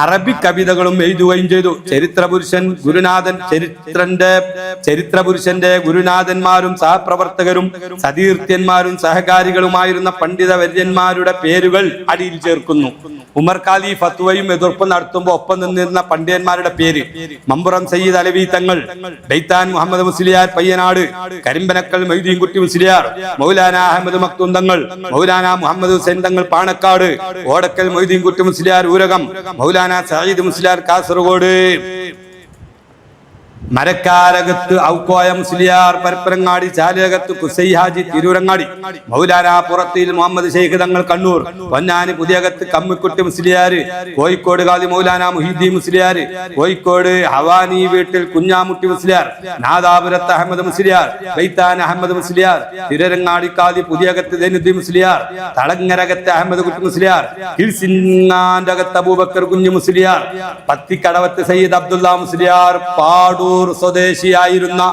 അറബി കവിതകളും എഴുതുകയും ചെയ്തു. ചരിത്രപുരുഷന്റെ ഗുരുനാഥന്മാരും സഹപ്രവർത്തകരും സതീർത്ഥ്യന്മാരും സഹകാരികളുമായിരുന്ന പണ്ഡിത വര്യന്മാരുടെ പേരുകൾ അടിയിൽ ചേർക്കുന്നു. ഉമർ ഖാദി ഫത്വയും എതിർപ്പും നടത്തുമ്പോൾ ഒപ്പം നിന്നിരുന്ന പണ്ഡിതന്മാരുടെ പേര്: മമ്പുറം സയ്യിദ് അലവി തങ്ങൾ, ബൈത്താൻ മുഹമ്മദ് മുസ്ലിയാർ പയ്യനാട്, കരിമ്പനക്കൽ മൊയ്തീൻ കുട്ടി മുസ്ലിയാർ, മൗലാന അഹമ്മദ് മക്തൂം തങ്ങൾ, മൗലാന മുഹമ്മദ് ഹുസൈൻ തങ്ങൾ പാണക്കാട്, ഓടക്കൽ മൊയ്തീൻ കുട്ടി മുസ്ലിയാർ ഊരകം, മൗലാന സയ്യിദ് മുസ്ലിയാർ കാസർഗോഡ്, മരക്കാരകത്ത് ഔക്കോയ മുസ്ലിയാർ പരപ്പരങ്ങാടി, ചാലകത്ത് കുസൈ ഹാജി തിരൂരങ്ങാടി, മൗലാന പുറത്തിൽ മുഹമ്മദ് ഷെയ്ഖ് തങ്ങൾ കണ്ണൂർ, പൊന്നാനി പുതിയകത്ത് കമ്മിക്കുട്ടി മുസ്ലിയാർ, കോഴിക്കോട് ഖാദി മൗലാന മുഹീദ്ദീൻ മുസ്ലിയാർ, കോഴിക്കോട് ഹവാനി വീട്ടിൽ കുഞ്ഞാമുട്ടി മുസ്ലിയാർ, നാദാപുരത്ത് അഹമ്മദ് മുസ്ലിയാർ, ബൈത്താൻ അഹമ്മദ് മുസ്ലിയാർ, തിരൂരങ്ങാടി ഖാദി പുതിയകത്ത് ദൈനുദ്ദീൻ മുസ്ലിയാർ, തളങ്ങരകത്ത് അഹമ്മദ് കുട്ടി മുസ്ലിയാർ, ഹിൽസിങ്ങാന്റെ അകത്ത് അബൂബക്കർ കുഞ്ഞു മുസ്ലിയാർ, പത്തിക്കടവത്ത് സയ്യിദ് അബ്ദുള്ള മുസ്ലിയാർ, പാടൂർ സ്വദേശിയായിരുന്ന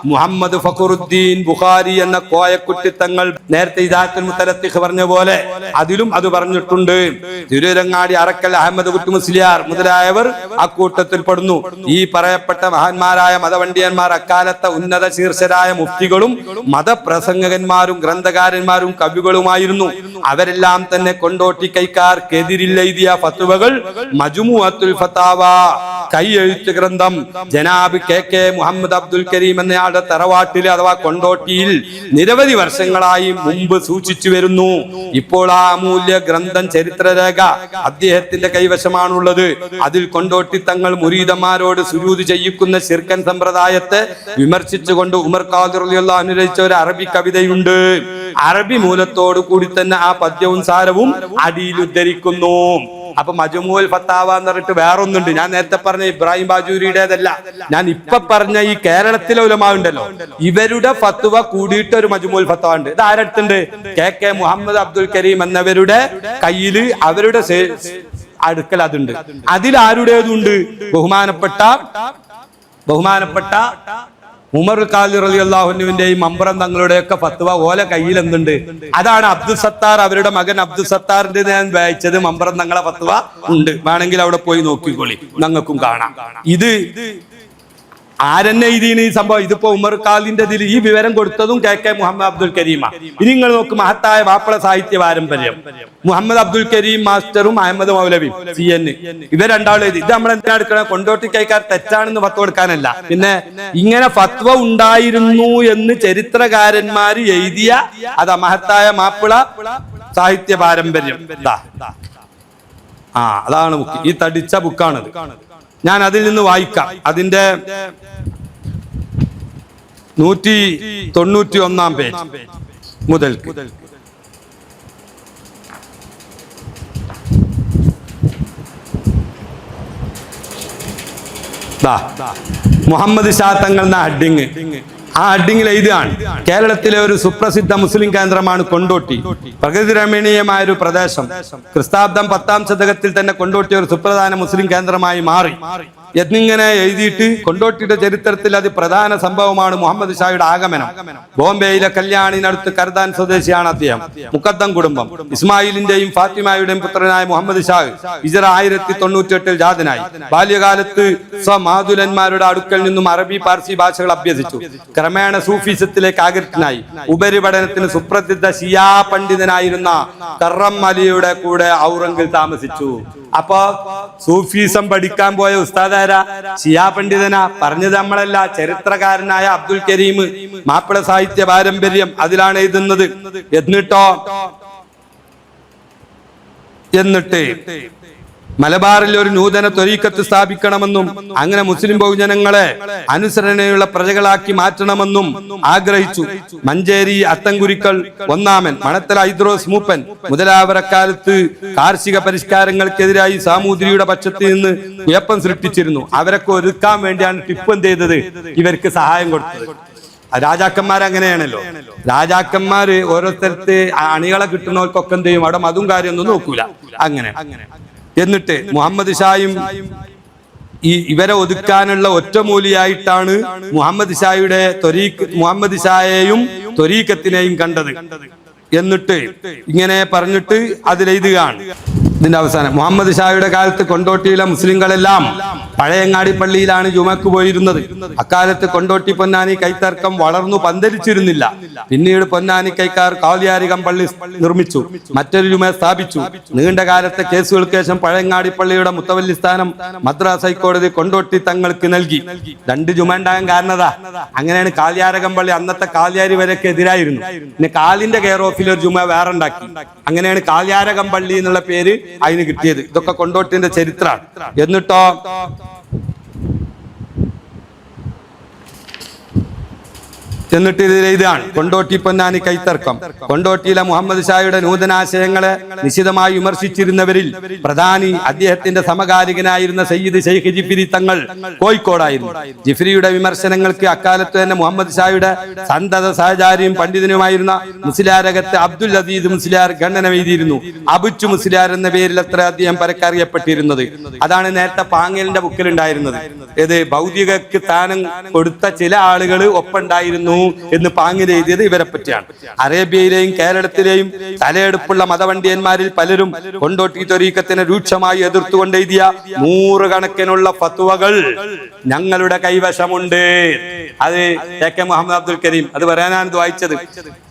മുഹമ്മദ് ഫഖറുദ്ദീൻ ബുഖാരി എന്ന കോയക്കുട്ടി തങ്ങൾ, നേരത്തെ ഇദാത്തുൽ മുത്തലത്തിഖ് പറഞ്ഞ പോലെ അതിലും അത് പറഞ്ഞിട്ടുണ്ട്. തിരുരങ്ങാടി അറക്കൽ അഹമ്മദ് കുട്ടി മുസ്ലിയാർ മുതലായവർ അക്കൂട്ടത്തിൽ പെടുന്നു. ഈ പറയപ്പെട്ട മഹാന്മാരായ മതപണ്ഡിതന്മാർ അക്കാലത്തെ ഉന്നത ശീർഷരായ മുഫ്തികളും മതപ്രസംഗകന്മാരും ഗ്രന്ഥകാരന്മാരും കവികളുമായിരുന്നു. അവരെല്ലാം തന്നെ കൊണ്ടോട്ടി കൈക്കാർക്കെതിരിൽ എഴുതിയ ഫത്വകൾ മജ്മുഅത്തുൽ ഫതാവ കൈയെഴുത്ത് ഗ്രന്ഥം ജനാബ് KK മുഹമ്മദ് അബ്ദുൽ കരീം എന്നയാളുടെ തറവാട്ടിൽ അഥവാ കൊണ്ടോട്ടിയിൽ നിരവധി വർഷങ്ങളായി മുമ്പ് സൂക്ഷിച്ചു വരുന്നു. ഇപ്പോൾ ആ അമൂല്യ ഗ്രന്ഥം ചരിത്രരേഖ അദ്ദേഹത്തിന്റെ കൈവശമാണുള്ളത്. അതിൽ കൊണ്ടോട്ടി തങ്ങൾ മുരീദന്മാരോട് സുജൂദ് ചെയ്യിക്കുന്ന ശിർക്കൻ സമ്പ്രദായത്തെ വിമർശിച്ചുകൊണ്ട് ഉമർ ഖാദി റളിയല്ലാഹു അൻഹു രചിച്ച ഒരു അറബി കവിതയുണ്ട്. അറബി മൂലത്തോടു കൂടി തന്നെ ആ പദ്യവും സാരവും അടിയിൽ ഉദ്ധരിക്കുന്നു. അപ്പൊ മജ്മുഉൽ ഫത്താവ എന്ന് പറഞ്ഞിട്ട് വേറൊന്നുണ്ട്. ഞാൻ നേരത്തെ പറഞ്ഞ ഇബ്രാഹിം ബാജൂരിയുടേതല്ല, ഞാൻ ഇപ്പൊ പറഞ്ഞ ഈ കേരളത്തിലെ ഉലമാ ഉണ്ടല്ലോ, ഇവരുടെ ഫത്വ കൂടിയിട്ട് ഒരു മജ്മുഉൽ ഫത്താവ ഉണ്ട്. ഇത് ആരടുത്തുണ്ട്? KK മുഹമ്മദ് അബ്ദുൽ കരീം എന്നവരുടെ കയ്യില്, അവരുടെ അടുക്കൽ അതുണ്ട്. അതിൽ ആരുടേതുണ്ട്? ബഹുമാനപ്പെട്ട ഉമർ ഖാലി റളിയല്ലാഹു അൻഹുവിന്റെയും മമ്പറം തങ്ങളുടെയൊക്കെ ഫത്വ ഓല കയ്യിൽ എന്തുണ്ട്? അതാണ് അബ്ദുൽ സത്താർ, അവരുടെ മകൻ അബ്ദുൽ സത്താറിന്റെ ഞാൻ വായിച്ചത് മമ്പറം തങ്ങളെ ഫത്വ ഉണ്ട്. വേണമെങ്കിൽ അവിടെ പോയി നോക്കിക്കോളി, ഞങ്ങൾക്കും കാണാം. ഇത് ആരെന്നെ എഴുതിയാണ് ഈ സംഭവം? ഇതിപ്പോ ഉമർ ഖാലിന്റെ ഇതിൽ ഈ വിവരം കൊടുത്തതും കെ മുഹമ്മദ് അബ്ദുൽ കരീമ. ഇനി നിങ്ങൾ നോക്ക്, മഹത്തായ മാപ്പിള സാഹിത്യ പാരമ്പര്യം, മുഹമ്മദ് അബ്ദുൽ കരീം മാസ്റ്ററും അഹമ്മദ് മൗലവി CN, ഇവർ രണ്ടാളും എഴുതി. ഇത് നമ്മൾ എന്തിനാ എടുക്കണം? കൊണ്ടോട്ടി കൈക്കാർ തെറ്റാണെന്ന് ഫത്വ കൊടുക്കാനല്ല, പിന്നെ ഇങ്ങനെ ഫത്വ ഉണ്ടായിരുന്നു എന്ന് ചരിത്രകാരന്മാർ എഴുതിയ അതാ മഹത്തായ മാപ്പിള സാഹിത്യ പാരമ്പര്യം. അതാണ് ബുക്ക്, ഈ തടിച്ച ബുക്കാണത്. ഞാൻ അതിൽ നിന്ന് വായിക്കാം. അതിന്റെ 191 പേജ് മുതൽ മുഹമ്മദ് ഷാ തങ്ങൾ എന്ന ഹെഡിങ്. ആ ഹെഡിങ്ങിൽ എഴുതുകയാണ്, കേരളത്തിലെ ഒരു സുപ്രസിദ്ധ മുസ്ലിം കേന്ദ്രമാണ് കൊണ്ടോട്ടി. പ്രകൃതി രമണീയമായ ഒരു പ്രദേശം. ക്രിസ്താബ്ദം 10-ാം ശതകത്തിൽ തന്നെ കൊണ്ടോട്ടി ഒരു സുപ്രധാന മുസ്ലിം കേന്ദ്രമായി മാറി എന്നിങ്ങനെ എഴുതിയിട്ട് കൊണ്ടോട്ടിയുടെ ചരിത്രത്തിൽ അത് പ്രധാന സംഭവമാണ് മുഹമ്മദ് ഷായുടെ ആഗമനം. ബോംബെയിലെ കല്യാണിനടുത്ത് കർദാൻ സ്വദേശിയാണ് അദ്ദേഹം. മുഖദ്ദം കുടുംബം. ഇസ്മായിലിന്റെയും ഫാത്തിമയുടെയും പുത്രനായ മുഹമ്മദ് ഷാ ഹിജ്റ 1098 ജാതനായി. ബാല്യകാലത്ത് സ്വമാതുലന്മാരുടെ അടുക്കൽ നിന്നും അറബി പാർസി ഭാഷകൾ അഭ്യസിച്ചു. ക്രമേണ സൂഫിസത്തിലേക്ക് ആകൃഷ്ടനായി. ഉപരിപഠനത്തിന് സുപ്രസിദ്ധ ഷിയാ പണ്ഡിതനായിരുന്ന കറം അലിയുടെ കൂടെ ഔറംഗിൽ താമസിച്ചു. അപ്പൊ സൂഫിസം പഠിക്കാൻ പോയ ഉസ്താദാരാ? ഷിയാ പണ്ഡിതനാ. പറഞ്ഞത് നമ്മളല്ല, ചരിത്രകാരനായ അബ്ദുൽ കരീം, മാപ്പിള സാഹിത്യ പാരമ്പര്യം, അതിലാണ് എഴുതുന്നത്. എന്നിട്ട് മലബാറിൽ ഒരു നൂതന ത്വരീഖത്ത് സ്ഥാപിക്കണമെന്നും അങ്ങനെ മുസ്ലിം ബഹുജനങ്ങളെ അനുസരണയുള്ള പ്രജകളാക്കി മാറ്റണമെന്നും ആഗ്രഹിച്ചു. മഞ്ചേരി അത്തൻകുരിക്കൾ ഒന്നാമൻ, മണത്തല ഐദ്രോസ് മൂപ്പൻ മുതലായവരക്കാലത്ത് കാർഷിക പരിഷ്കാരങ്ങൾക്കെതിരായി സാമൂതിരിയുടെ പക്ഷത്ത് നിന്ന് കുഴപ്പം സൃഷ്ടിച്ചിരുന്നു. അവരൊക്കെ ഒരുക്കാൻ വേണ്ടിയാണ് ടിപ്പു എന്ത് ചെയ്തത്? ഇവർക്ക് സഹായം കൊടുത്തത്. രാജാക്കന്മാർ അങ്ങനെയാണല്ലോ. രാജാക്കന്മാര് ഓരോരുത്തരത്ത് അണികളെ കിട്ടുന്നവർക്കൊക്കെ എന്ത് ചെയ്യും? അവിടെ മതും കാര്യമൊന്നും നോക്കൂല. അങ്ങനെ എന്നിട്ട് മുഹമ്മദ് ഷായും ഇവരെ ഒതുക്കാനുള്ള ഒറ്റമൂലിയായിട്ടാണ് മുഹമ്മദ് ഷായെയും ത്വരീഖത്തിനെയും കണ്ടത്. എന്നിട്ട് ഇങ്ങനെ പറഞ്ഞിട്ട് അതിലെഴുതുകയാണ്. ഇതിന്റെ അവസാനം, മുഹമ്മദ് ഷായുടെ കാലത്ത് കൊണ്ടോട്ടിയിലെ മുസ്ലിങ്ങളെല്ലാം പഴയങ്ങാടി പള്ളിയിലാണ് ജുമക്ക് പോയിരുന്നത്. അക്കാലത്ത് കൊണ്ടോട്ടി പൊന്നാനി കൈത്തർക്കം വളർന്നു പന്തലിച്ചിരുന്നില്ല. പിന്നീട് പൊന്നാനി കൈക്കാർ കാവ്യാരികം പള്ളി നിർമ്മിച്ചു, മറ്റൊരു ജുമ സ്ഥാപിച്ചു. നീണ്ട കാലത്തെ കേസുകൾക്ക് ശേഷം പഴയങ്ങാടി പള്ളിയുടെ മുത്തവല്ലി സ്ഥാനം മദ്രാസ് ഹൈക്കോടതി കൊണ്ടോട്ടി തങ്ങൾക്ക് നൽകി. 2 ജുമ ഉണ്ടാകാൻ കാരണതാ. അങ്ങനെയാണ് കാവ്യാരകം പള്ളി അന്നത്തെ കാവ്യാരി വരെയൊക്കെ എതിരായിരുന്നു. പിന്നെ കാലിന്റെ കെയർ ഓഫിൽ ഒരു ജുമ വേറെ ഉണ്ടാക്കി. അങ്ങനെയാണ് കാവ്യാരകം പള്ളി എന്നുള്ള പേര് അതിന് കിട്ടിയത്. ഇതൊക്കെ കൊണ്ടോട്ടിന്റെ ചരിത്രമാണ്. എന്നിട്ടോ എന്നിട്ട് ഇതാണ് കൊണ്ടോട്ടി പൊന്നാനി കൈത്തർക്കം. കൊണ്ടോട്ടിയിലെ മുഹമ്മദ് ഷായുടെ നൂതനാശയങ്ങളെ നിശിതമായി വിമർശിച്ചിരുന്നവരിൽ പ്രധാനി അദ്ദേഹത്തിന്റെ സമകാലികനായിരുന്ന സയ്യിദ് ഷെയ്ഖ് ജിഫ്രി തങ്ങൾ കോഴിക്കോടായിരുന്നു. ജിഫ്രിയുടെ വിമർശനങ്ങൾക്ക് അക്കാലത്ത് തന്നെ മുഹമ്മദ് ഷായുടെ സന്തത സഹചാരിയും പണ്ഡിതനുമായിരുന്ന മുസ്ലിയാരകത്ത് അബ്ദുൽ അസീസ് മുസ്ലിയാർ ഖണ്ഡനം എഴുതിയിരുന്നു. അബുച്ചു മുസ്ലിയാർ എന്ന പേരിൽ അത്ര അദ്ദേഹം പരക്കറിയപ്പെട്ടിരുന്നത്. അതാണ് നേരത്തെ പാങ്ങലിന്റെ ബുക്കിലുണ്ടായിരുന്നത്. ഏത് ഭൗതികക്ക് സ്ഥാനം കൊടുത്ത ചില ആളുകൾ ഒപ്പുണ്ടായിരുന്നു എന്ന് പാങ്ങിൽ എഴുതിയത് ഇവരെ പറ്റിയാണ്. അറേബ്യയിലെയും കേരളത്തിലെയും തലയെടുപ്പുള്ള മതവണ്ടിയന്മാരിൽ പലരും കൊണ്ടോട്ടി ത്വരീഖത്തിനെ രൂക്ഷമായി എതിർത്തുകൊണ്ട് എഴുതിയ 100 കണക്കിനുള്ള ഫത്വകൾ ഞങ്ങളുടെ കൈവശമുണ്ട്. അത് കെ മുഹമ്മദ് അബ്ദുൽ കരീം, അത് പറയാനാണ് വായിച്ചത്.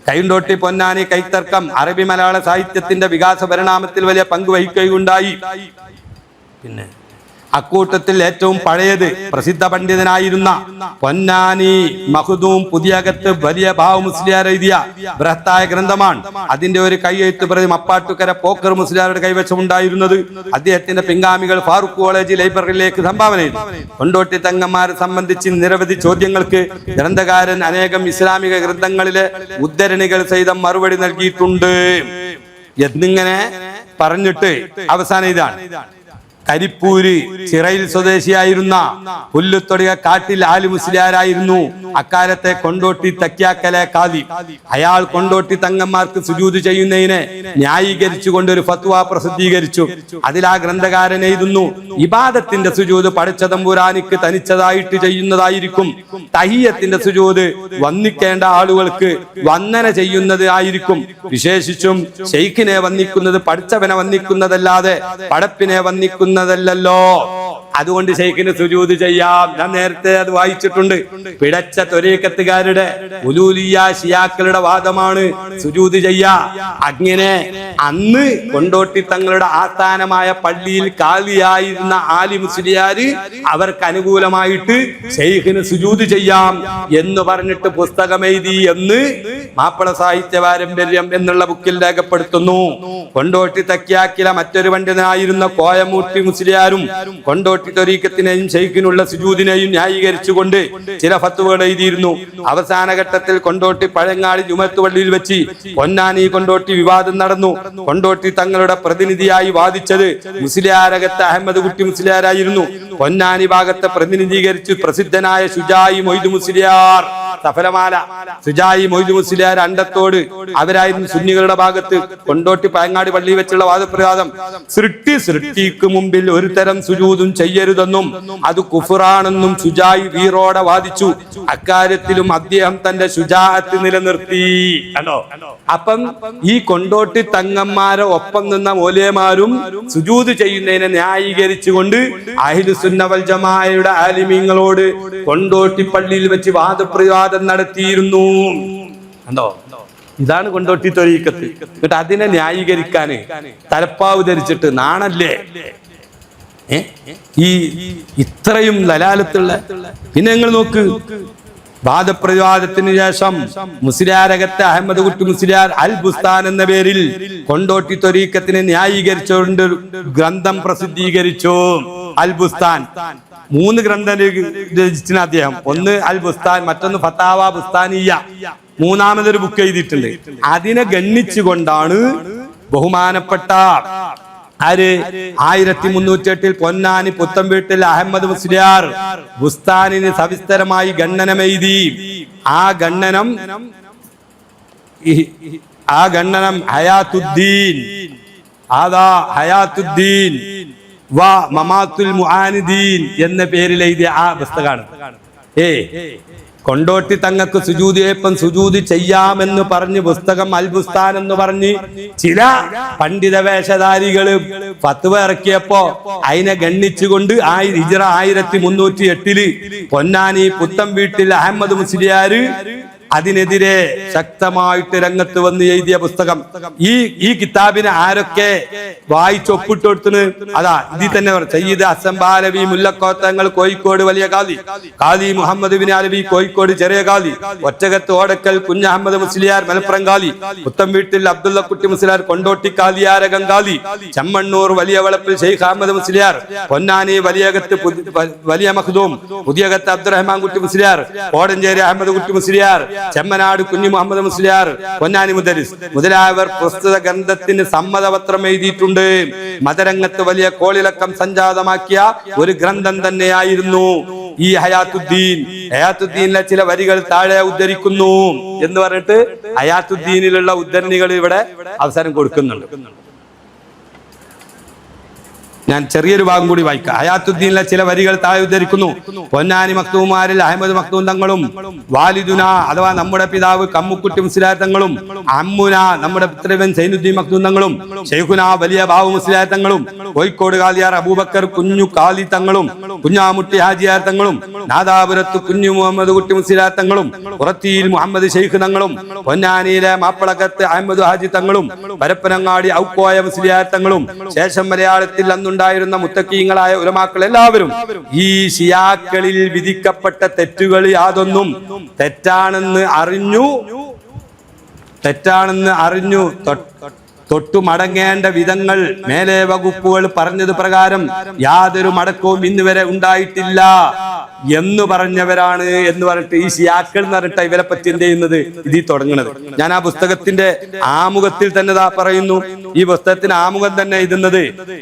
കൊണ്ടോട്ടി പൊന്നാനി കൈത്തർക്കം അറബി മലയാള സാഹിത്യത്തിന്റെ വികാസ പരിണാമത്തിൽ വലിയ പങ്ക് വഹിക്കുകയുണ്ടായി. പിന്നെ അക്കൂട്ടത്തിൽ ഏറ്റവും പഴയത് പ്രസിദ്ധ പണ്ഡിതനായിരുന്ന പൊന്നാനി മഖ്ദൂം പുതിയകത്ത് വലിയ ബാവു മുസ്ലിയാർ എഴുതിയ ബൃഹത്തായ ഗ്രന്ഥമാണ്. അതിന്റെ ഒരു കൈയെഴുത്ത് പ്രതി മപ്പാട്ടുകര പോക്കർ മുസ്ലിയാരുടെ കൈവശം ഉണ്ടായിരുന്നത്. അദ്ദേഹത്തിന്റെ പിൻഗാമികൾ ഫാറൂഖ് കോളേജ് ലൈബ്രറിയിലേക്ക് സംഭാവന ചെയ്തു. കൊണ്ടോട്ടി തങ്ങന്മാരെ സംബന്ധിച്ച് നിരവധി ചോദ്യങ്ങൾക്ക് ഗ്രന്ഥകാരൻ അനേകം ഇസ്ലാമിക ഗ്രന്ഥങ്ങളിലെ ഉദ്ധരണികൾ സഹിതം മറുപടി നൽകിയിട്ടുണ്ട് എന്നിങ്ങനെ പറഞ്ഞിട്ട് അവസാനം ഇതാണ്. കരിപ്പൂര് ചിറയിൽ സ്വദേശിയായിരുന്ന പുല്ലുത്തൊടിക കാട്ടിൽ ആലി മുസ്ലിയാരായിരുന്നു അക്കാലത്തെ കൊണ്ടോട്ടി തക്യാക്കലെ കാദി. അയാൾ കൊണ്ടോട്ടി തങ്ങന്മാർക്ക് സുജൂദ് ചെയ്യുന്നതിനെ ന്യായീകരിച്ചുകൊണ്ട് ഒരു ഫത്വ പ്രസിദ്ധീകരിച്ചു. അതിൽ ആ ഗ്രന്ഥകാരൻ എഴുതുന്നു, ഇബാദത്തിന്റെ സുജൂദ് പടച്ച തമ്പുരാനിക്ക് തനിച്ചതായിട്ട് ചെയ്യുന്നതായിരിക്കും. തഹിയ്യത്തിന്റെ സുജൂദ് വന്ദിക്കേണ്ട ആളുകൾക്ക് വന്ദന ചെയ്യുന്നത് ആയിരിക്കും. വിശേഷിച്ചും ശൈഖിനെ വന്ദിക്കുന്നത് പഠിച്ചവനെ വന്ദിക്കുന്നതല്ലാതെ പടപ്പിനെ വന്ദിക്കുന്നതല്ലോ. അതുകൊണ്ട് ശൈഖിന് സുജൂദ് ചെയ്യാം. ഞാൻ നേരത്തെ അത് വായിച്ചിട്ടുണ്ട്. പിഴച്ച ത്വരീഖത്തുകാരുടെ ഉലൂലിയ ശിയാക്കളുടെ വാദമാണ് സുജൂദ് ചെയ്യാ. അങ്ങനെ അന്ന് കൊണ്ടോട്ടി തങ്ങളുടെ ആസ്ഥാനമായ പള്ളിയിൽ കാലിയായിരുന്ന ആലി മുസ്ലിയാര് അവർക്ക് അനുകൂലമായിട്ട് ശൈഖിന് സുജൂദ് ചെയ്യാം എന്ന് പറഞ്ഞിട്ട് പുസ്തകം എഴുതി എന്ന് മാപ്പിള സാഹിത്യ പാരമ്പര്യം എന്നുള്ള ബുക്കിൽ രേഖപ്പെടുത്തുന്നു. കൊണ്ടോട്ടി തക്യാക്കിലെ മറ്റൊരു പണ്ഡിതനായിരുന്ന കോയമൂട്ടി മുസ്ലിയാരും കൊണ്ടോട്ടി ത്വരീഖത്തിനെയും ശൈഖിനുള്ള സുജൂദിനെയും ന്യായീകരിച്ചുകൊണ്ട് ചില ഫത്വകൾ എഴുതിയിരുന്നു. അവസാന ഘട്ടത്തിൽ കൊണ്ടോട്ടി പഴങ്ങാടി ജുമഅത്ത് പള്ളിയിൽ വെച്ച് പൊന്നാനി കൊണ്ടോട്ടി വിവാദം നടന്നു. കൊണ്ടോട്ടി തങ്ങളുടെ പ്രതിനിധിയായി വാദിച്ചത് മുസ്ലിയാരകത്തെ അഹമ്മദ് കുട്ടി മുസ്ലിയാരായിരുന്നു. പൊന്നാനി ഭാഗത്തെ പ്രതിനിധീകരിച്ച് പ്രസിദ്ധനായ ശുജായി മൊയ്ദ് മുസ്ലിയാർ, സഫലമാല സുജായി മൊയ്ദ് മുസ്ലിയാർ അണ്ടത്തോട്, അവരായിരുന്നു സുന്നികളുടെ ഭാഗത്ത്. കൊണ്ടോട്ടി പഴങ്ങാടി പള്ളി വെച്ചുള്ള വാദപ്രവാദം, സൃഷ്ടിക്ക് മുമ്പിൽ ഒരു തരം സുജൂദും ചെയ്യരുതെന്നും അത് കുഫറാണെന്നും ശുജായി വീറോടെ വാദിച്ചു. അക്കാര്യത്തിലും അദ്ദേഹം തന്റെ ശുജാഅത്ത് നിലനിർത്തി. അപ്പം ഈ കൊണ്ടോട്ടി തങ്ങന്മാരെ ഒപ്പം നിന്ന മൗലവിമാരും സുജൂദ് ചെയ്യുന്നതിനെ ന്യായീകരിച്ചുകൊണ്ട് അഹ്ലുസുന്ന വൽ ജമാഅയുടെ ആലിമീങ്ങളോട് കൊണ്ടോട്ടി പള്ളിയിൽ വെച്ച് വാദപ്രവാദം നടത്തിയിരുന്നു. കണ്ടോ, ഇതാണ് കൊണ്ടോട്ടി ത്വരീഖത്ത്. എന്നിട്ട് അതിനെ ന്യായീകരിക്കാന് തലപ്പാവ് ധരിച്ചിട്ട് നാണല്ലേ ഈ ഇത്രയും ലലാലത്തുള്ള. പിന്നെ നിങ്ങൾ നോക്ക്, വാദപ്രതിവാദത്തിന് ശേഷം മുസ്ലിയാരകത്തെ അഹമ്മദ് കുട്ടി മുസ്ലിയാർ അൽ ബുസ്താൻ എന്ന പേരിൽ കൊണ്ടോട്ടി ത്വരീഖത്തിനെ ന്യായീകരിച്ചുകൊണ്ട് ഗ്രന്ഥം പ്രസിദ്ധീകരിച്ചു. അൽ ബുസ്താൻ 3 ഗ്രന്ഥം രചിച്ചിന് അദ്ദേഹം. ഒന്ന് അൽ ബുസ്താൻ, മറ്റൊന്ന് ഫത്താവ ബുസ്താനിയ, മൂന്നാമതൊരു ബുക്ക് എഴുതിയിട്ടുണ്ട്. അതിനെ ഗണ്ണിച്ചുകൊണ്ടാണ് ബഹുമാനപ്പെട്ട 1308 പൊന്നാനി പുത്തംവീട്ടിൽ അഹമ്മദ് മുസ്ലിയാർ ബുസ്താനിന് സവിസ്തരമായി ഗണ്ണനമെഴുതി. ആ ഗണ്ണനം ഹയാത്തുദ്ദീൻ വ മമാത്തുൽ മുആനിദീൻ എന്ന പേരിൽ എഴുതിയ ആ പുസ്തകമാണ്. കൊണ്ടോട്ടി തങ്ങൾക്ക് സുജൂദ് ചെയ്യാമെന്ന് പറഞ്ഞ് പുസ്തകം അൽ ബുസ്താൻ എന്ന് പറഞ്ഞ് ചില പണ്ഡിത വേഷധാരികള് ഫത്വ ഇറക്കിയപ്പോ അതിനെ ഗണ്ണിച്ചുകൊണ്ട് ഹിജ്റ 1308 പൊന്നാനി പുത്തം വീട്ടിൽ അഹമ്മദ് മുസ്ലിയാര് അതിനെതിരെ ശക്തമായിട്ട് രംഗത്ത് വന്ന് എഴുതിയ പുസ്തകം. ഈ കിതാബിനെ ആരൊക്കെ വായിച്ചൊപ്പിട്ട് കൊടുത്തിന്? അതാ ഇതിൽ തന്നെ സയ്യിദ് ഹസൻ ബാലവി മുല്ലക്കോത്തങ്ങൾ കോഴിക്കോട് വലിയ കാദി മുഹമ്മദ് ബിൻ അലവി കോഴിക്കോട് ചെറിയ കാദി, ഒറ്റകത്ത് ഓടക്കൽ കുഞ്ഞഹമ്മദ് മുസ്ലിയാർ മലപ്പുറം കാദി, പുത്തം വീട്ടിൽ അബ്ദുള്ള കുട്ടി മുസ്ലിയാർ കൊണ്ടോട്ടി കാദിയാരകം കാദി, ചെമ്മണ്ണൂർ വലിയ വളപ്പിൽ ഷെയ്ഖ് അഹമ്മദ് മുസ്ലിയാർ, പൊന്നാനി വലിയകത്ത് വലിയ മഖ്ദൂം, പുതിയകത്ത് അബ്ദുറഹ്മാൻ കുട്ടി മുസ്ലിയാർ, കോടഞ്ചേരി അഹമ്മദ് കുട്ടി മുസ്ലിയാർ, ചെമ്മനാട് കുഞ്ഞു മുഹമ്മദ് മുസ്ലിയാർ, പൊന്നാനി മുദരിസ് മുതലായവർ പ്രസ്തുത ഗ്രന്ഥത്തിന് സമ്മതപത്രം എഴുതിയിട്ടുണ്ട്. മതരംഗത്ത് വലിയ കോളിളക്കം സംജാതമാക്കിയ ഒരു ഗ്രന്ഥം തന്നെയായിരുന്നു ഈ ഹയാത്തുദ്ദീനിലെ ചില വരികൾ താഴെ ഉദ്ധരിക്കുന്നു എന്ന് പറഞ്ഞിട്ട് ഹയാത്തുദ്ദീനിലുള്ള ഉദ്ധരണികൾ ഇവിടെ അവസരം കൊടുക്കുന്നുണ്ട്. ഞാൻ ചെറിയൊരു ഭാഗം കൂടി വായിക്കാം. ഹയാത്തുദ്ദീനിലെ ചില വരികൾ താഴെ ഉദ്ധരിക്കുന്നു. പൊന്നാനി മഖ്ദൂമാരിൽ അഹമ്മദ് മഖ്ദൂം തങ്ങളും, വാലിദുന അഥവാ നമ്മുടെ പിതാവ് കമ്മുക്കുട്ടി മുസ്ലിയാർ തങ്ങളും, അമ്മുന നമ്മുടെ പിതൃവൻ സൈനുദ്ദീൻ മഖ്ദൂം തങ്ങളും, ശൈഖുന വലിയ ബാബു മുസ്ലിയാർ തങ്ങളും, കോഴിക്കോട് കാലിയാർ അബൂബക്കർ കുഞ്ഞു കാലി തങ്ങളും, കുഞ്ഞാമുട്ടി ഹാജിയാർ തങ്ങളും, നാദാപുരത്ത് കുഞ്ഞു മുഹമ്മദ് കുട്ടി മുസ്ലിയാർ തങ്ങളും, പുറത്തിയിൽ മുഹമ്മദ് ഷെയ്ഖ് തങ്ങളും, പൊന്നാനിയിലെ മാപ്പളക്കത്ത് അഹമ്മദ് ഹാജി തങ്ങളും, പരപ്പനങ്ങാടി ഔക്കോയ മുസ്ലിയാർ തങ്ങളും, ശേഷം മലയാളത്തിൽ ഉണ്ടായിരുന്ന മുത്തക്കീങ്ങളായ ഉലമാക്കൾ എല്ലാവരും ഈ ശിയാക്കളിൽ വിധിക്കപ്പെട്ട തെറ്റുകൾ യാതൊന്നും തെറ്റാണെന്ന് അറിഞ്ഞു തൊട്ടു മടങ്ങേണ്ട വിധങ്ങൾ മേലെ വകുപ്പുകൾ പറഞ്ഞത് പ്രകാരം യാതൊരു മടക്കവും ഇന്നുവരെ ഉണ്ടായിട്ടില്ല എന്ന് പറഞ്ഞവരാണ് എന്ന് പറഞ്ഞിട്ട് ഈ ശിയാക്കൾ എന്ന് പറഞ്ഞിട്ട് ഇവരെ പറ്റി എന്ത് ചെയ്യുന്നത് ഇതിൽ തുടങ്ങുന്നത്. ഞാൻ ആ പുസ്തകത്തിന്റെ ആമുഖത്തിൽ തന്നെ പറയുന്നു, ഈ പുസ്തകത്തിന് ആമുഖം തന്നെ എഴുതുന്നത്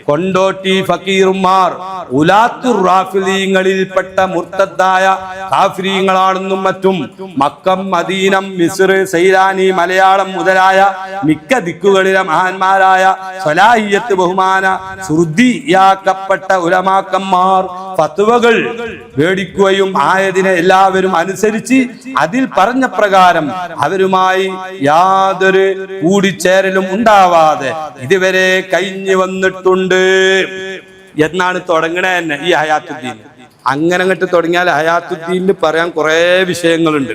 കൊണ്ടോട്ടി ഫക്കീറുമാർ ഉലാത്തുർ റാഫിദീങ്ങളിൽപ്പെട്ട മുർത്തദ്ദായ കാഫിരീങ്ങളാണെന്നും മറ്റും മക്കം, മദീനം, മിസ്ർ, സൈലാനി, മലയാളം മുതലായ മിക്ക ദിക്കുകളിലെ മഹാന്മാരായ സ്വലാഹിയത്ത് ബഹുമാന ശ്രുതിയാക്കപ്പെട്ട ഉലമാക്കന്മാർ ഫത്വകൾ മേടിക്കുകയും ആയതിനെ എല്ലാവരും അനുസരിച്ച് അതിൽ പറഞ്ഞ പ്രകാരം അവരുമായി യാതൊരു കൂടിച്ചേരലും ഉണ്ടാവാതെ ഇതുവരെ കഴിഞ്ഞു വന്നിട്ടുണ്ട് എന്നാണ് തുടങ്ങണേ തന്നെ ഈ ഹയാത്തുദ്ദീൻ. അങ്ങനെ അങ്ങോട്ട് തുടങ്ങിയാൽ ഹയാത്തുദ്ദീനിൽ പറയാൻ കുറെ വിഷയങ്ങളുണ്ട്.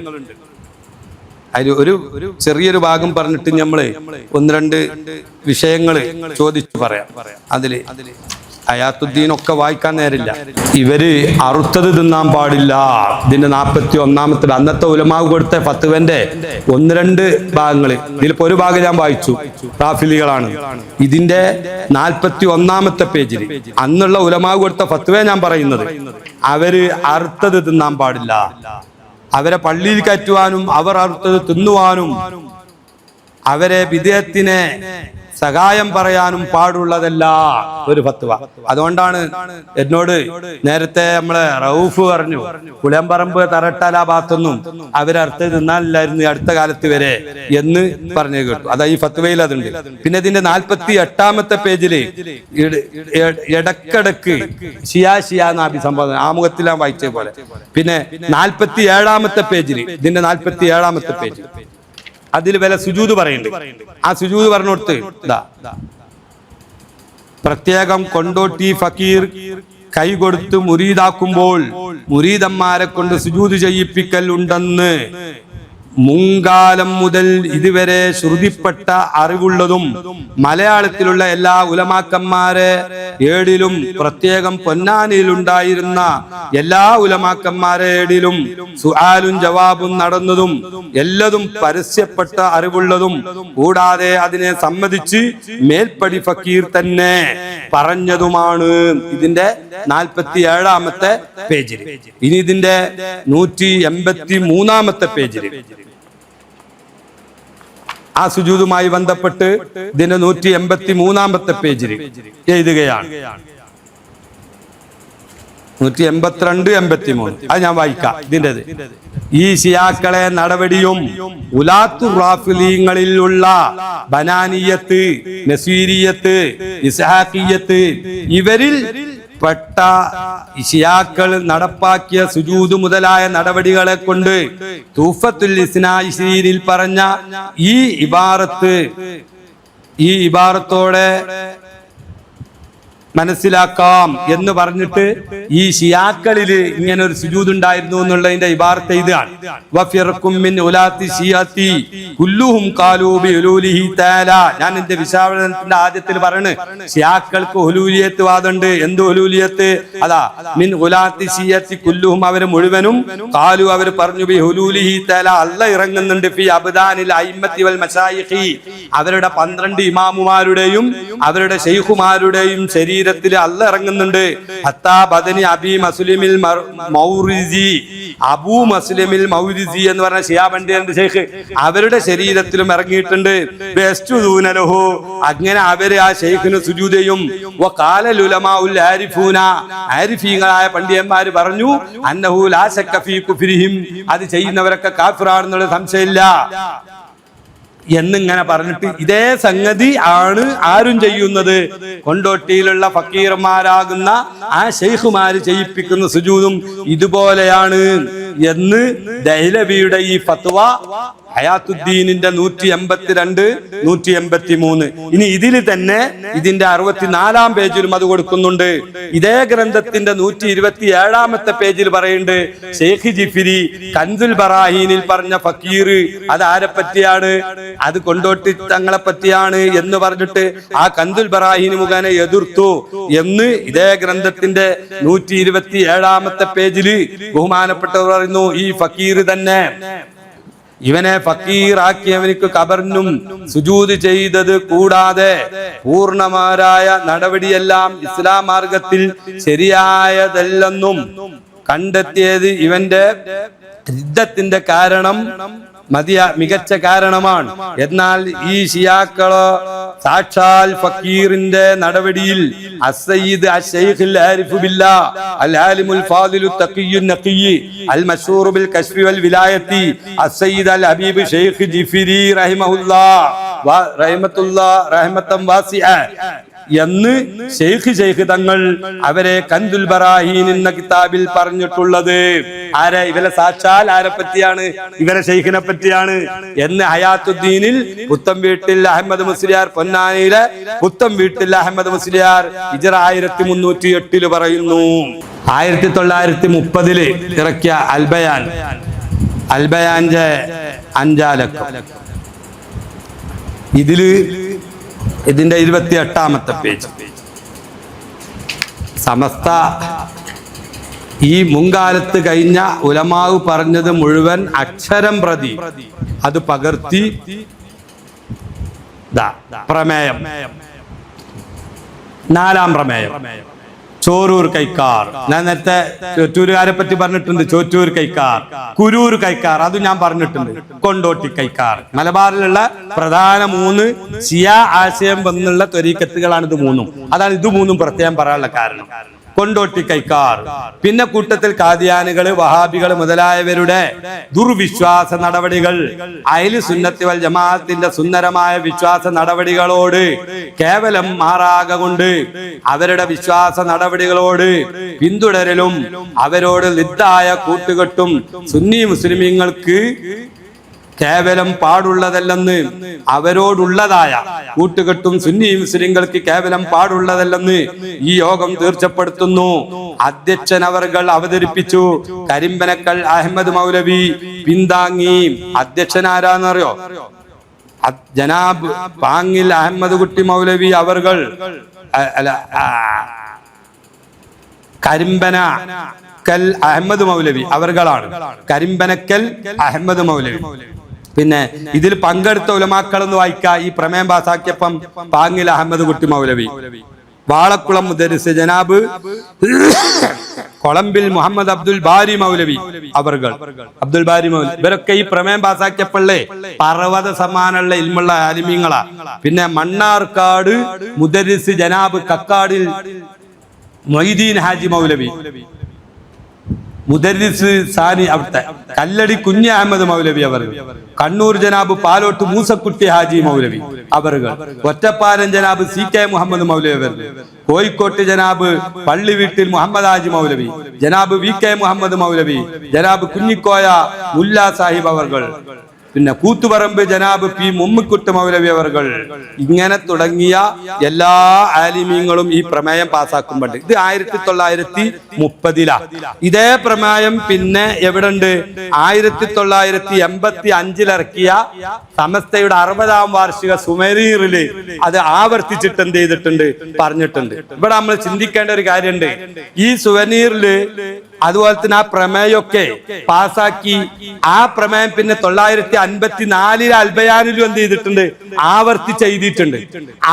അതിൽ ഒരു ചെറിയൊരു ഭാഗം പറഞ്ഞിട്ട് നമ്മള് ഒന്ന് രണ്ട് വിഷയങ്ങള് ചോദിച്ചു പറയാം. അതില് ഹയാത്തുദ്ദീൻ ഒക്കെ വായിക്കാൻ നേരില്ല. ഇവര് അറുത്തത് തിന്നാൻ പാടില്ല. ഇതിന്റെ 41-ാമത്തെ അന്നത്തെ ഉലമാവ് കൊടുത്ത ഫത്വന്റെ ഒന്ന് രണ്ട് ഭാഗങ്ങള്, ഇതിലിപ്പോ ഒരു ഭാഗം ഞാൻ വായിച്ചു, റാഫിലികളാണ്. ഇതിന്റെ 41-ാമത്തെ പേജിൽ അന്നുള്ള ഉലമാവ് കൊടുത്ത ഫത്വ ഞാൻ പറയുന്നത്, അവര് അറുത്തത് തിന്നാൻ പാടില്ല. അവരെ പള്ളിയിൽ കയറ്റുവാനും അവർ അറുത്തത് തിന്നുവാനും അവരെ വിദേഹത്തിനെ സഹായം പറയാനും പാടുള്ളതല്ല ഒരു ഫത്വ. അതുകൊണ്ടാണ് എന്നോട് നേരത്തെ നമ്മളെ റൌഫ് പറഞ്ഞു, പുലമ്പറമ്പ് തറട്ടാല ഭാഗത്തൊന്നും അവരർത്ഥം തിന്നാനില്ലായിരുന്നു അടുത്ത കാലത്ത് വരെ എന്ന് പറഞ്ഞു കേട്ടു. അതാ ഈ ഫത്വയിൽ അതുണ്ട്. പിന്നെ ഇതിന്റെ 48-ാമത്തെ പേജില് ഇടക്കിടക്ക് ഷിയാ നാബി സംഭവം ആമുഖത്തിൽ ഞാൻ വായിച്ച പോലെ. പിന്നെ 47-ാമത്തെ പേജില്, ഇതിന്റെ 47-ാമത്തെ പേജ്, അതിൽ വില സുജൂദ് പറയുന്നുണ്ട്. ആ സുജൂദ് പറഞ്ഞു കൊടുത്ത് പ്രത്യേകം കൊണ്ടോട്ടി ഫക്കീർ കൈ കൊടുത്ത് മുരീദാക്കുമ്പോൾ മുരീദന്മാരെ കൊണ്ട് സുജൂദ് ചെയ്യിപ്പിക്കൽ ഉണ്ടെന്ന് മുൻകാലം മുതൽ ഇതുവരെ ശ്രുതിപ്പെട്ട അറിവുള്ളതും മലയാളത്തിലുള്ള എല്ലാ ഉലമാക്കന്മാരെ ഏടിലും പ്രത്യേകം പൊന്നാനിയിലുണ്ടായിരുന്ന എല്ലാ ഉലമാക്കന്മാരെ ഏടിലും സുആലും ജവാബും നടന്നതും എല്ലതും പരസ്യപ്പെട്ട അറിവുള്ളതും കൂടാതെ അതിനെ സമ്മതിച്ച് മേൽപ്പടി ഫക്കീർ തന്നെ പറഞ്ഞതുമാണ്. ഇതിന്റെ 47-ാമത്തെ പേജിൽ. ഇനി ഇതിന്റെ 183-ാമത്തെ പേജിൽ ആ സുജൂദുമായി ബന്ധപ്പെട്ട് ഇതിന്റെ 183-ാമത്തെ പേജിൽ എഴുതുകയാണ്. 182-83 അത് ഞാൻ വായിക്കാം. ഇതിൻ്റെത് ഈ ഷിയാക്കളെ നടപടിയും ഉലാത്തു റാഫിലീങ്ങളിലുള്ള ബനാനിയത്ത്, നസീരിയത്ത്, ഇസ്ഹാഖിയത്ത് ഇവരിൽ പെട്ട ഷിയാക്കൾ നടപ്പാക്കിയ സുജൂദ് മുതലായ നടപടികളെ കൊണ്ട് തൂഫത്തുൽ ഇസ്നാഇശീരിൽ പറഞ്ഞ ഈ ഇബാറത്തോടെ മനസ്സിലാക്കാം എന്ന് പറഞ്ഞിട്ട് ഈ ഷിയാക്കളിൽ ഇങ്ങനെ ഒരു സുജൂദ് ഉണ്ടായിരുന്നു എന്നുള്ളതിന്റെ ഇബാറത്ത് ഇതാണ്. ഞാൻ എന്റെ വിശാവരണത്തിന്റെ ആദ്യത്തിൽ പറയണ്, ഷിയാക്കൾക്ക് ഹുലൂലിയത്ത് വാദമുണ്ട്. എന്ത് ഹുലൂലിയത്ത്? അതാ മിൻ ഉലാത്തി ഷിയത്തി കുല്ലുഹും, അവര് മുഴുവനും കാലു അവർ പറഞ്ഞു ബി ഹുലൂലിഹി തആല, അല്ലാഹ് ഇറങ്ങുന്നുണ്ട് ഫി അബ്ദാനിൽ അയിമ്മത്തി വൽ മശായിഖി, അവരുടെ 12 ഇമാമുമാരുടെയും അവരുടെ ശൈഖുമാരുടെയും ശരീരത്തിൽ അല്ലാഹ് ഇറങ്ങുന്നുണ്ട്. ഹത്താ ബദനി അബി മസ്ലിമിൽ മൗരിസി, അബൂ മസ്ലിമിൽ മൗരിസി എന്ന് പറഞ്ഞ ഷിയാ പണ്ഡിതന്റെ ശൈഖ് അവരുടെ ശരീരത്തിലും ഇറങ്ങിയിട്ടുണ്ട്. ബസ്തുദൂനലഹു, അങ്ങനെ അവര് ആ ശൈഖിന് സുജൂദ് ചെയ്യും. വഖാലൽ ഉലമാഉൽ ആരിഫൂന, ആരിഫീങ്ങളായ പണ്ഡിതന്മാർ പറഞ്ഞു അന്നഹു ലാ ശക്ക ഫീ കുഫ്രിഹിം, അത് ചെയ്യുന്നവരൊക്കെ കാഫിറാണെന്നുള്ള സംശയമില്ല എന്നിങ്ങനെ പറഞ്ഞിട്ട് ഇതേ സംഗതി ആണ് ആരും ചെയ്യുന്നത്. കൊണ്ടോട്ടിയിലുള്ള ഫക്കീർമാരാകുന്ന ആ ശൈഖുമാര് ചെയ്യിപ്പിക്കുന്ന സുജൂദും ഇതുപോലെയാണ് എന്ന് ദഹ്ലവിയുടെ ഈ ഫത്വ ഹയാത്തുദ്ദീനിന്റെ 182, 183. ഇനി ഇതിൽ തന്നെ ഇതിന്റെ 64-ാം പേജിലും അത് കൊടുക്കുന്നുണ്ട്. ഇതേ ഗ്രന്ഥത്തിന്റെ 127-ാമത്തെ പേജിൽ പറയുന്നുണ്ട്, ഷെയ്ഖ് ജിഫിരി കൻസുൽ ബറാഹീനിൽ പറഞ്ഞ ഫക്കീർ അത് ആരെ പറ്റിയാണ്? അത് കൊണ്ടോട്ടി തങ്ങളെ പറ്റിയാണ് എന്ന് പറഞ്ഞിട്ട് ആ കൻസുൽ ബറാഹീൻ മുഖേന എതിർത്തു എന്ന് ഇതേ ഗ്രന്ഥത്തിന്റെ 127-ാമത്തെ പേജിൽ ബഹുമാനപ്പെട്ടവർ പറയുന്നു. ഈ ഫക്കീർ തന്നെ ഇവനെ ഫക്കീറാക്കിയവനിക്ക് ഖബറിനും സുജൂദ് ചെയ്തത് കൂടാതെ പൂർണ്ണമാരായ നടപടിയെല്ലാം ഇസ്ലാം മാർഗത്തിൽ ശരിയായതല്ലെന്നും കണ്ടെത്തിയത് ഇവന്റെ രിദ്ദത്തിന്റെ കാരണം മികച്ച കാരണമാണ്. എന്നാൽ ഈ ഷിയാക്കളോ സാക്ഷാൽ ഫക്കീറിന്റെ നടപടിയിൽ അസ്സയ്യിദ് അശ്ശൈഖുൽ ആരിഫു ബില്ലാഹ് അൽ ആലിമുൽ ഫാദിലു തഖിയ്യുൻ നഖിയ്യ് അൽ മശ്ഹൂർ ബിൽ കശ്ഫി വൽ വിലായത്തി അസ്സയ്യിദ് അൽ ഹബീബ് ശൈഖ് ജിഫിരി റഹ്മത്തൻ വാസിഅ എന്ന് ശൈഖ് തങ്ങൾ അവരെ കന്ദുൽ ബറാഹീൻ എന്ന കിതാബിൽ പറഞ്ഞിട്ടുള്ളത്. ആരെ? ഇവരെ സാക്ഷാൽ ആരെ പറ്റിയാണ്? ഇവരെ ശൈഖിനെ പറ്റിയാണ് എന്ന് ഹയാത്തുദ്ദീനിൽ പുത്തം വീട്ടിൽ അഹമ്മദ് മുസ്ലിയാർ, പൊന്നാനിയിലെ പുത്തം വീട്ടിൽ അഹമ്മദ് മുസ്ലിയാർ ഹിജ്റ 1308 പറയുന്നു. 1930 ഇറക്കിയ അൽബയാന്റെ 5 ലക്കം ഇതിന്റെ 28ാമത്തെ പേജ്. സമസ്ത ഈ മുൻകാലത്ത് കഴിഞ്ഞ ഉലമാവ് പറഞ്ഞത് മുഴുവൻ അക്ഷരം പ്രതി അത് പകർത്തി പ്രമേയം, 4ാം പ്രമേയം ചോറൂർ കൈക്കാർ. ഞാൻ നേരത്തെ ചോറ്റൂരുകാരെ പറ്റി പറഞ്ഞിട്ടുണ്ട്. ചോറ്റൂർ കൈക്കാർ, കുരൂർ കൈക്കാർ അത് ഞാൻ പറഞ്ഞിട്ടുണ്ട്. കൊണ്ടോട്ടി കൈക്കാർ. മലബാറിലുള്ള പ്രധാന 3 ഷിയ ആശയം വന്നുള്ള ത്വരീക്കത്തുകളാണ് ഇത് 3. അതാണ് ഇത് 3 പ്രത്യേകം പറയാനുള്ള കാരണം. കൊണ്ടോട്ടി കൈക്കാർ, പിന്നെ കൂട്ടത്തിൽ ഖാദിയാനികള്, വഹാബികൾ മുതലായവരുടെ ദുർവിശ്വാസ നടപടികൾ, അഹ്ലു സുന്നത്തി വൽ ജമാഅത്തിന്റെ സുന്ദരമായ വിശ്വാസ നടപടികളോട് കേവലം മാറാക കൊണ്ട് അവരുടെ വിശ്വാസ നടപടികളോട് പിന്തുടരലും അവരോട് ലിദ്ദായ കൂട്ടുകെട്ടും സുന്നി മുസ്ലിമീങ്ങൾക്ക് കേവലം പാടുള്ളതല്ലെന്ന്, അവരോടുള്ളതായ കൂട്ടുകെട്ടും സുന്നി മുസ്ലിങ്ങൾക്ക് കേവലം പാടുള്ളതല്ലെന്ന് ഈ യോഗം തീർച്ചപ്പെടുത്തുന്നു. അധ്യക്ഷൻ അവർകൾ അവതരിപ്പിച്ചു. കരിമ്പനക്കൽ അഹമ്മദ് മൗലവി പിന്താങ്ങി. അധ്യക്ഷൻ ആരാന്നറിയോ? ജനാബ് പാങ്ങിൽ അഹമ്മദ് കുട്ടി മൗലവി അവർകൾ. കരിമ്പനക്കൽ അഹമ്മദ് മൗലവി അവർകളാണ്. കരിമ്പനക്കൽ അഹമ്മദ് മൗലവി. പിന്നെ ഇതിൽ പങ്കെടുത്ത ഉലമാക്കൾ എന്ന് വായിക്കുക. ഈ പ്രമേയം പാസാക്കിയപ്പം പാങ്ങിൽ അഹമ്മദ് കുട്ടി മൗലവി, വാളക്കുളം മുദരിസ് ജനാബ് കൊളംബിൽ മുഹമ്മദ് അബ്ദുൽ ബാരി മൗലവി അവർകൾ, അബ്ദുൽ ബാരി മൗലവി. ഇവരൊക്കെ ഈ പ്രമേയം പാസാക്കിയപ്പോഴേ പർവ്വത സമാനുള്ള ഇൽമുള്ള ആലിമീങ്ങളാ. പിന്നെ മണ്ണാർക്കാട് മുദരിസ് ജനാബ് കക്കാടിൽ മൊയ്തീൻ ഹാജി മൗലവി, മുദരിസ് സാനി അവിടുത്തെ കല്ലടി കുഞ്ഞ് അഹമ്മദ് മൗലവി അവർ, കണ്ണൂർ ജനാബ് പാലോട്ട് മൂസക്കുട്ടി ഹാജി മൗലവി അവർകൾ, ഒറ്റപ്പാലം ജനാബ് CK മുഹമ്മദ് മൗലവി അവർ, കോഴിക്കോട്ട് ജനാബ് പള്ളി വീട്ടിൽ മുഹമ്മദ് ഹാജി മൗലവി, ജനാബ് VK മുഹമ്മദ് മൗലവി, ജനാബ് കുഞ്ഞിക്കോയ മുല്ല സാഹിബ് അവർകൾ, പിന്നെ കൂത്തുപറമ്പ് ജനാബ് P മുമ്മിക്കുട്ട് മൗലവി അവർകൾ. ഇങ്ങനെ തുടങ്ങിയ എല്ലാ ആലിമീങ്ങളും ഈ പ്രമേയം പാസ്സാക്കുമ്പോണ്ട്. ഇത് 1930 ഇതേ പ്രമേയം പിന്നെ എവിടെ ഉണ്ട്? 1985 ഇറക്കിയ സമസ്തയുടെ 60ാം വാർഷിക സുമരീറില് അത് ആവർത്തിച്ചിട്ട് എന്ത് ചെയ്തിട്ടുണ്ട്? പറഞ്ഞിട്ടുണ്ട്. ഇവിടെ നമ്മൾ ചിന്തിക്കേണ്ട ഒരു കാര്യമുണ്ട്. ഈ സുവനീറില് അതുപോലെ തന്നെ ആ പ്രമേയമൊക്കെ പാസാക്കി. ആ പ്രമേയം പിന്നെ 954 അൽബയാനിലും എന്ത് ചെയ്തിട്ടുണ്ട്? ആവർത്തിച്ച് എഴുതിയിട്ടുണ്ട്.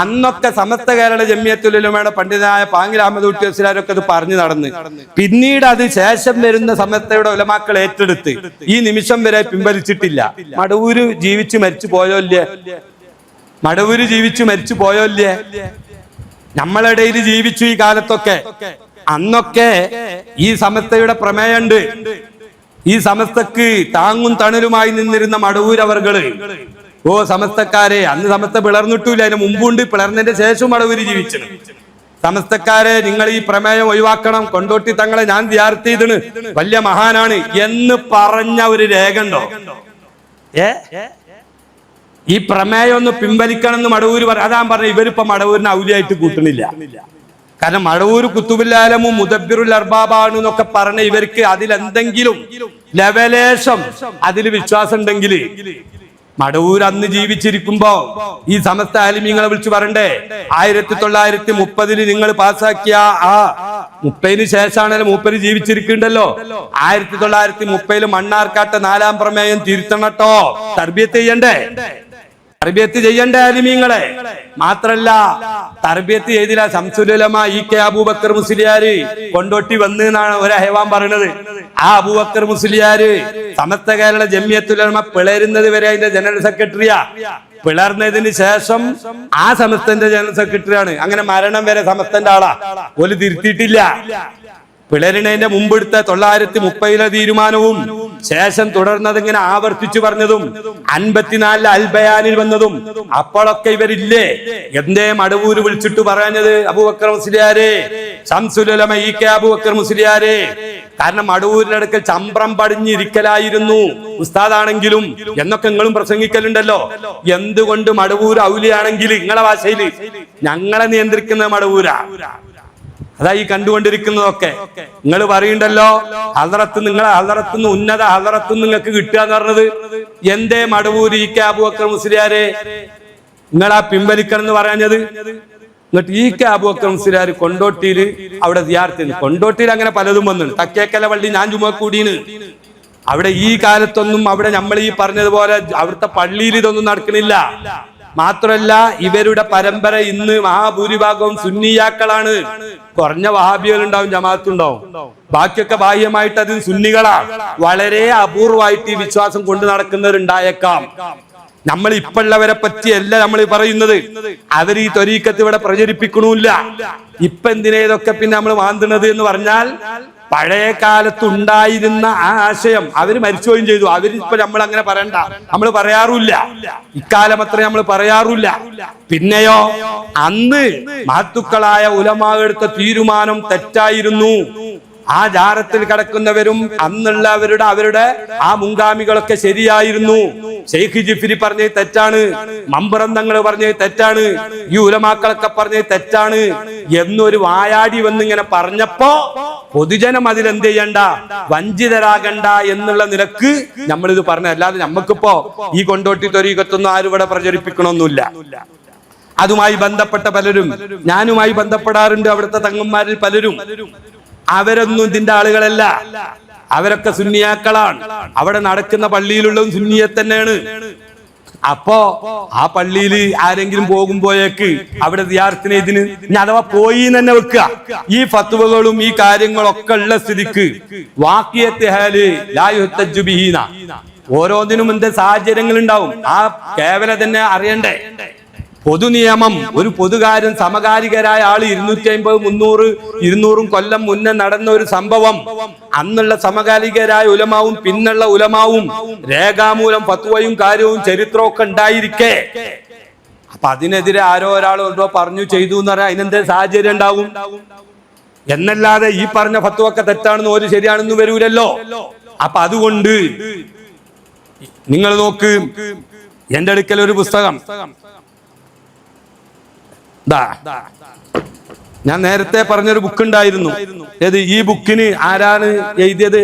അന്നൊക്കെ സമസ്ത കേരള ജമിയത്തുൽ ഉലമയുടെ പണ്ഡിതനായ പാങ്ങിൽ അഹമ്മദ് കുട്ടി മുസ്ലിയാരൊക്കെ അത് പറഞ്ഞു നടന്ന്, പിന്നീട് അത് ശേഷം വരുന്ന സമസ്തയുടെ ഉലമാക്കൾ ഏറ്റെടുത്ത് ഈ നിമിഷം വരെ പിൻവലിച്ചിട്ടില്ല. മടവൂര് ജീവിച്ചു മരിച്ചു പോയോ ഇല്ലേ? മടവൂര് ജീവിച്ചു മരിച്ചു പോയോ ഇല്ലേ? നമ്മളിടയിൽ ജീവിച്ചു ഈ കാലത്തൊക്കെ. അന്നൊക്കെ ഈ സമസ്തയുടെ പ്രമേയമുണ്ട്. ഈ സമസ്തക്ക് താങ്ങും തണലുമായി നിന്നിരുന്ന മടവൂർ അവർകള്, ഓ സമസ്തക്കാരെ, അന്ന് സമസ്ത പിളർന്നിട്ടില്ല, അതിന് മുമ്പുണ്ട്, പിളർന്നതിന്റെ ശേഷം മടവൂര് ജീവിച്ചു. സമസ്തക്കാരെ, നിങ്ങൾ ഈ പ്രമേയം ഒഴിവാക്കണം, കൊണ്ടോട്ടി തങ്ങളെ ഞാൻ സിയാറത്ത് ചെയ്തിണ്, വലിയ മഹാനാണ് എന്ന് പറഞ്ഞ ഒരു രേഖ ഉണ്ടോ? ഈ പ്രമേയം ഒന്ന് പിൻവലിക്കണം എന്ന് മടവൂര് അതാ പറഞ്ഞ. ഇവരിപ്പോ മടവൂരിനെ ഔലിയായിട്ട് കൂട്ടണില്ല. കാരണം മടവൂർ കുത്തുബുല്ലാലമും മുദബ്ബിറുൽ അർബാബാണ് എന്നൊക്കെ പറഞ്ഞ ഇവർക്ക് അതിലെന്തെങ്കിലും ലവലേശം അതിൽ വിശ്വാസം ഉണ്ടെങ്കിൽ മടവൂർ അന്ന് ജീവിച്ചിരിക്കുമ്പോ ഈ സമസ്ത ആലിമീങ്ങളെ വിളിച്ചു പറയണ്ടേ? 1930 നിങ്ങൾ പാസ്സാക്കിയ ആ 30 ശേഷമാണല്ലോ മൂപ്പര് ജീവിച്ചിരിക്കണ്ടല്ലോ. 1930 മണ്ണാർക്കാട്ടെ 4ാം പ്രമേയം തിരുത്തണട്ടോ, തർബിയത്ത് ചെയ്യണ്ടേ? തർബിയത്ത് ചെയ്യേണ്ട ആലിമീങ്ങളെ. മാത്രല്ല തർബിയത്ത് ചെയ്തില്ല. ശംസുൽ ഉലമ ഇ കെ അബൂബക്കർ മുസ്ലിയാര് കൊണ്ടോട്ടി വന്ന് എന്നാണ് ഒരു ഹൈവാൻ പറയുന്നത്. ആ അബൂബക്കർ മുസ്ലിയാര് സമസ്ത കേരള ജമിയത്തുൽ ഉലമ പിളരുന്നത് വരെ അതിന്റെ ജനറൽ സെക്രട്ടറിയാ. പിളർന്നതിന് ശേഷം ആ സമസ്തന്റെ ജനറൽ സെക്രട്ടറിയാണ്. അങ്ങനെ മരണം വരെ സമസ്തന്റെ ആളാ. ഓല് തിരുത്തിയിട്ടില്ല. പിളരിണതിന്റെ മുമ്പെടുത്ത 930 തീരുമാനവും ശേഷം തുടർന്നത് ഇങ്ങനെ ആവർത്തിച്ചു പറഞ്ഞതും 54 അൽബയാനിൽ വന്നതും അപ്പോഴൊക്കെ ഇവരില്ലേ. എന്തേ മടവൂര് വിളിച്ചിട്ട് പറഞ്ഞത് അബൂബക്കർ മുസ്ലിയാരെ, ശംസുൽ ഉലമ ഇ കെ അബൂബക്കർ മുസ്ലിയാരെ. കാരണം മടവൂരിന്റെ അടുക്കൽ ചമ്പ്രം പടിഞ്ഞിരിക്കലായിരുന്നു ഉസ്താദാണെങ്കിലും എന്നൊക്കെ നിങ്ങളും പ്രസംഗിക്കലുണ്ടല്ലോ. എന്തുകൊണ്ട് മടവൂർ ഔലിയാണെങ്കിൽ നിങ്ങളെ ഭാഷയിൽ ഞങ്ങളെ നിയന്ത്രിക്കുന്ന മടവൂരാ. അതാ ഈ കണ്ടുകൊണ്ടിരിക്കുന്നതൊക്കെ. നിങ്ങൾ പറയുണ്ടല്ലോ ഹദറത്ത്, നിങ്ങളെ ഹദറത്തുനിന്ന് ഉന്നത ഹദറത്ത് നിങ്ങൾക്ക് കിട്ടുക എന്ന് പറഞ്ഞത്. എന്തേ മടവൂര് ഇ കെ അബൂബക്കർ മുസ്ലിയാരെ നിങ്ങളാ പിൻവലിക്കണം എന്ന് പറഞ്ഞത്? എന്നിട്ട് ഇ കെ അബൂബക്കർ മുസ്ലിയാർ കൊണ്ടോട്ടിയിൽ അവിടെ സിയാറത്ത്. കൊണ്ടോട്ടിയിൽ അങ്ങനെ പലതും വന്നു. തക്കേക്കല പള്ളി ഞാൻ ചുമ കൂടീന്. അവിടെ ഈ കാലത്തൊന്നും അവിടെ നമ്മൾ ഈ പറഞ്ഞതുപോലെ അവിടുത്തെ പള്ളിയിൽ ഇതൊന്നും നടക്കണില്ല. മാത്രമല്ല ഇവരുടെ പരമ്പര ഇന്ന് മഹാഭൂരിഭാഗവും സുന്നിയാക്കളാണ്. കുറഞ്ഞ വഹാബികളുണ്ടാവും, ജമാഅത്തുണ്ടാവും, ബാക്കിയൊക്കെ ബാഹ്യമായിട്ട് അത് സുന്നികളാണ്. വളരെ അപൂർവമായിട്ട് ഈ വിശ്വാസം കൊണ്ട് നടക്കുന്നവരുണ്ടായേക്കാം. നമ്മൾ ഇപ്പോഴുള്ളവരെ പറ്റിയല്ല നമ്മൾ പറയുന്നത്. അവർ ഈ ത്വരീക്കത്ത് ഇവിടെ പ്രചരിപ്പിക്കണില്ല. ഇപ്പൊ എന്തിനാ ഇതൊക്കെ പിന്നെ നമ്മൾ വാന്തുന്നത് എന്ന് പറഞ്ഞാൽ, പഴയ കാലത്തുണ്ടായിരുന്ന ആ ആശയം അവര് മരിച്ചുപോയും ചെയ്തു. അവരിപ്പോ നമ്മൾ അങ്ങനെ പറയണ്ട, നമ്മൾ പറയാറില്ല. ഇക്കാലം അത്ര നമ്മൾ പറയാറില്ല. പിന്നെയോ അന്ന് മഹത്തുക്കളായ ഉലമാ എടുത്ത തീരുമാനം തെറ്റായിരുന്നു. ആ ജാറത്തിൽ കിടക്കുന്നവരും അന്നുള്ള അവരുടെ ആ മുൻഗാമികളൊക്കെ ശരിയായിരുന്നു. ഷെയ്ഖ് ജിഫ്രി പറഞ്ഞത് തെറ്റാണ്, മമ്പുറം തങ്ങൾ പറഞ്ഞത് തെറ്റാണ്, ഈ ഉലമാക്കളൊക്കെ പറഞ്ഞത് തെറ്റാണ് എന്നൊരു വായാടി വന്നിങ്ങനെ പറഞ്ഞപ്പോ പൊതുജനം അതിലെന്ത് ചെയ്യണ്ട, വഞ്ചിതരാകണ്ട എന്നുള്ള നിലക്ക് നമ്മളിത് പറഞ്ഞ. അല്ലാതെ നമ്മക്കിപ്പോ ഈ കൊണ്ടോട്ടി ത്വരീഖത്തൊന്നും ആരും ഇവിടെ പ്രചരിപ്പിക്കണമൊന്നുമില്ല. അതുമായി ബന്ധപ്പെട്ട പലരും, ഞാനുമായി ബന്ധപ്പെടാറുണ്ട്, അവിടുത്തെ തങ്ങന്മാരിൽ പലരും. അവരൊന്നും ഇതിന്റെ ആളുകളല്ല. അവരൊക്കെ സുന്നിയാക്കളാണ്. അവിടെ നടക്കുന്ന പള്ളിയിലുള്ളതും സുന്നിയെ തന്നെയാണ്. അപ്പോ ആ പള്ളിയിൽ ആരെങ്കിലും പോകുമ്പോഴേക്ക് അവിടെ സിയാറത്തിന് ഇതിന് അഥവാ പോയി തന്നെ വെക്കുക. ഈ ഫത്വകളും ഈ കാര്യങ്ങളൊക്കെ ഉള്ള സ്ഥിതിക്ക് വാക്കിയത്തെ ഹാല് ലാ യുഹ്തജ്ജു ബിഹീന, ഓരോന്നിനും എന്ത് സാഹചര്യങ്ങൾ ഉണ്ടാവും. ആ കേവലം തന്നെ അറിയണ്ടേ. പൊതു നിയമം, ഒരു പൊതുകാര്യം, സമകാലികരായ ആള് 250, 300, 200 കൊല്ലം മുന്നേ നടന്ന ഒരു സംഭവം അന്നുള്ള സമകാലികരായ ഉലമാവും പിന്നുള്ള ഉലമാവും രേഖാമൂലം ഫത്വയും കാര്യവും ചരിത്രവും ഒക്കെ ഉണ്ടായിരിക്കെ അപ്പൊ അതിനെതിരെ ആരോ ഒരാൾ എന്തോ പറഞ്ഞു ചെയ്തു എന്ന് പറയാൻ അതിനെന്താ സാഹചര്യം ഉണ്ടാവും എന്നല്ലാതെ ഈ പറഞ്ഞ ഫത്വ ഒക്കെ തെറ്റാണെന്ന് ഒരു ശരിയാണെന്ന് വരൂലല്ലോ. അപ്പൊ അതുകൊണ്ട് നിങ്ങൾ നോക്ക്, എന്റെ അടുക്കൽ ഒരു പുസ്തകം, ഞാൻ നേരത്തെ പറഞ്ഞൊരു ബുക്ക് ഉണ്ടായിരുന്നു. ഏത്? ഈ ബുക്കിന് ആരാണ് എഴുതിയത്?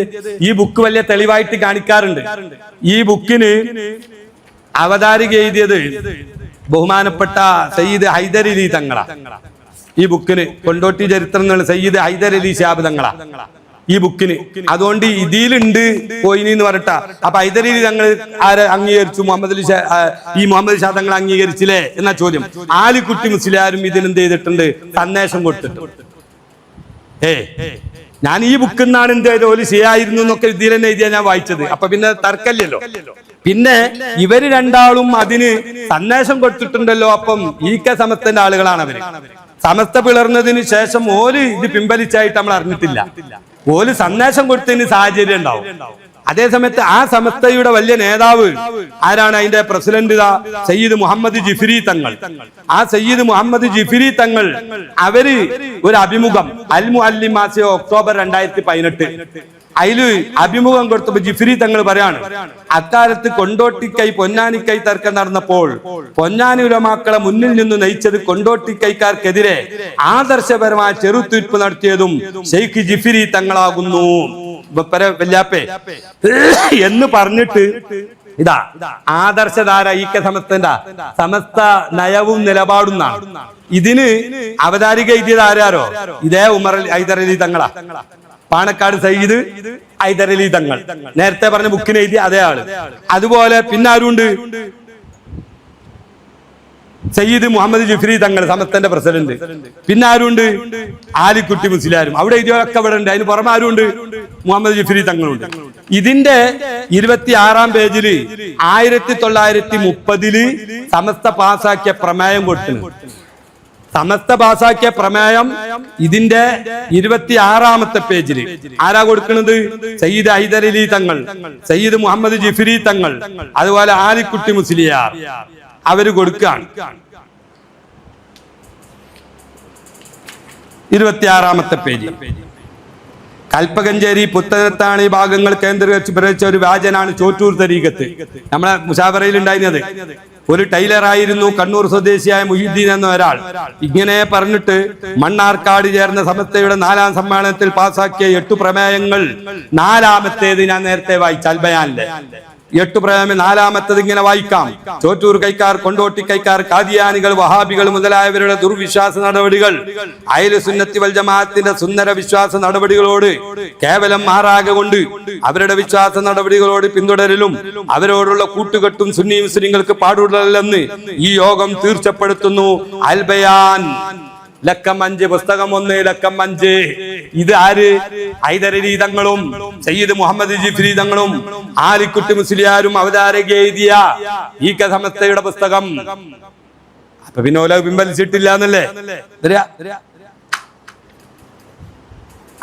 ഈ ബുക്ക് വലിയ തെളിവായിട്ട് കാണിക്കാറുണ്ട്. ഈ ബുക്കിന് അവതാരിക എഴുതിയത് ബഹുമാനപ്പെട്ട സയ്യിദ് ഹൈദരലി തങ്ങളാ. ഈ ബുക്കിന് കൊണ്ടോട്ടി ചരിത്രം എന്നുള്ള സയ്യിദ് ഹൈദരലി ശിഹാബ് തങ്ങളാ ഈ ബുക്കിന്. അതുകൊണ്ട് ഇതിലുണ്ട് പോയിനി എന്ന് പറഞ്ഞിട്ടാ. അപ്പൊ ഹൈദരലി തങ്ങൾ ആരെ അംഗീകരിച്ചു? ഈ മുഹമ്മദ് ഷാ തങ്ങൾ അംഗീകരിച്ചില്ലേ എന്നാ ചോദ്യം. ആലിക്കുട്ടി മുസ്ലിയാരും ഇതിനെന്ത് ചെയ്തിട്ടുണ്ട്? സന്ദേശം കൊടുത്തിട്ടുണ്ട്. ഞാൻ ഈ ബുക്കിൽ നിന്നാണ് എന്ത് ചെയ്തത്, ഒരു ശരിയായിരുന്നു എന്നൊക്കെ ഇതിൽ തന്നെ എഴുതിയാ ഞാൻ വായിച്ചത്. അപ്പൊ പിന്നെ തർക്കല്ലല്ലോ. പിന്നെ ഇവര് രണ്ടാളും അതിന് സന്ദേശം കൊടുത്തിട്ടുണ്ടല്ലോ. അപ്പം ഈ സമസ്തന്റെ ആളുകളാണ് അവര്. സമസ്ത പിളർന്നതിന് ശേഷം ഓല് ഇത് പിൻവലിച്ചായിട്ട് നമ്മൾ അറിഞ്ഞിട്ടില്ല. ഓല് സന്ദേശം കൊടുത്തതിന് സാഹചര്യം ഉണ്ടാവും. അതേസമയത്ത് ആ സമസ്തയുടെ വലിയ നേതാവ് ആരാണ്? അതിന്റെ പ്രസിഡന്റ് സയ്യിദ് മുഹമ്മദ് ജിഫ്രി തങ്ങൾ. ആ സയ്യിദ് മുഹമ്മദ് ജിഫ്രി തങ്ങൾ അവര് ഒരു അഭിമുഖം അൽ മുഅല്ലിം മാസിക ഒക്ടോബർ 2018 അതില് അഭിമുഖം കൊടുത്തപ്പോ ജിഫ്രി തങ്ങൾ പറയാണ്, അക്കാലത്ത് കൊണ്ടോട്ടിക്കൈ പൊന്നാനിക്കൈ തർക്കം നടന്നപ്പോൾ പൊന്നാനി ഉലമാക്കളെ മുന്നിൽ നിന്ന് നയിച്ചത് കൊണ്ടോട്ടിക്കൈക്കാർക്കെതിരെ ആദർശപരമായ ചെറുത്തുനിൽപ്പ് നടത്തിയതും ഷെയ്ഖ് ജിഫ്രി തങ്ങളാകുന്നു വല്യാപ്പേ എന്ന് പറഞ്ഞിട്ട് ഇതാ ആദർശധാര ഈക്ക സമസ്തന്റെ സമസ്ത നയവും നിലപാടുന്നാണ്. ഇതിന് അവതാരിക എഴുതിയത് ആരാരോ? ഇതേ ഉമർ ഹൈദരലി തങ്ങളാ. പാണക്കാട് സയ്യിദ് ഹൈദരലി തങ്ങൾ നേരത്തെ പറഞ്ഞ ബുക്കിന് എഴുതി അതേ ആള്. അതുപോലെ പിന്നെ ആരുണ്ട്? സയ്യിദ് മുഹമ്മദ് ജിഫ്രി തങ്ങൾ സമസ്തന്റെ പ്രസിഡന്റ്. പിന്നെ ആരുണ്ട്? ആലിക്കുട്ടി മുസ്ലിയാരും. അവിടെ ഇതൊക്കെ ഇവിടെ ഉണ്ട്. അതിന് പുറമെ ആരുണ്ട്? മുഹമ്മദ് ജിഫ്രി തങ്ങളുണ്ട്. ഇതിന്റെ 26-ാം പേജില് 1930 സമസ്ത പാസാക്കിയ പ്രമേയം കൊടുക്കുന്നു. സമസ്ത പാസാക്കിയ പ്രമേയം ഇതിന്റെ 26-ാമത്തെ പേജില് ആരാ കൊടുക്കുന്നത്? സയ്യിദ് ഹൈദരലി തങ്ങൾ, സയ്യിദ് മുഹമ്മദ് ജിഫ്രി തങ്ങൾ, അതുപോലെ ആലിക്കുട്ടി മുസ്ലിയാർ അവര് കൊടുക്കുകയാണ്. 26-ാമത്തെ പേജ്. കൽപ്പകഞ്ചേരി പുത്തനത്താണി ഭാഗങ്ങൾ കേന്ദ്രീകരിച്ച് പ്രചരിച്ച ഒരു വ്യാജനാണ് ചോറ്റൂർ തരീഖത്ത്. നമ്മളെ മുസാഫറയിൽ ഉണ്ടായിരുന്നത് ഒരു ടൈലറായിരുന്നു, കണ്ണൂർ സ്വദേശിയായ മുഹീദ്ദീൻ എന്ന ഒരാൾ. ഇങ്ങനെ പറഞ്ഞിട്ട് മണ്ണാർക്കാട് ചേർന്ന സമസ്തയുടെ 4-ാം സമ്മേളനത്തിൽ പാസാക്കിയ 8 പ്രമേയങ്ങൾ 4-ാമത്തേത് ഞാൻ നേരത്തെ വായിച്ച അൽബയാനിലെ 8 പ്രമേയം 4-ാമത്തേത് ഇങ്ങനെ വായിക്കാം. ചോറ്റൂർ കൈക്കാർ, കൊണ്ടോട്ടി കൈക്കാർ, കാദിയാനികൾ, വഹാബികൾ മുതലായവരുടെ ദുർവിശ്വാസ നടപടികൾ അഹ്ലു സുന്നത്തി വൽ ജമാഅത്തിന്റെ സുന്ദര വിശ്വാസ നടപടികളോട് കേവലം മാറാകെ കൊണ്ട് അവരുടെ വിശ്വാസ നടപടികളോട് പിന്തുടരലും അവരോടുള്ള കൂട്ടുകെട്ടും സുന്നി മുസ്ലിങ്ങൾക്ക് പാടുള്ളതല്ലെന്ന് ഈ യോഗം തീർച്ചപ്പെടുത്തുന്നു. അൽബയാൻ ലക്കം 5, പുസ്തകം 1, ലക്കം 5. ഇത് ആര്? ഹൈദരലി തങ്ങളും സയ്യിദ് മുഹമ്മദ് ജിഫ്രി തങ്ങളും ആലിക്കുട്ടി മുസ്ലിയാരും അവതാരക എഴുതിയ ഈ സമസ്തയുടെ പുസ്തകം. അപ്പൊ പിന്നെ ഓല പിൻവലിച്ചിട്ടില്ല എന്നല്ലേ?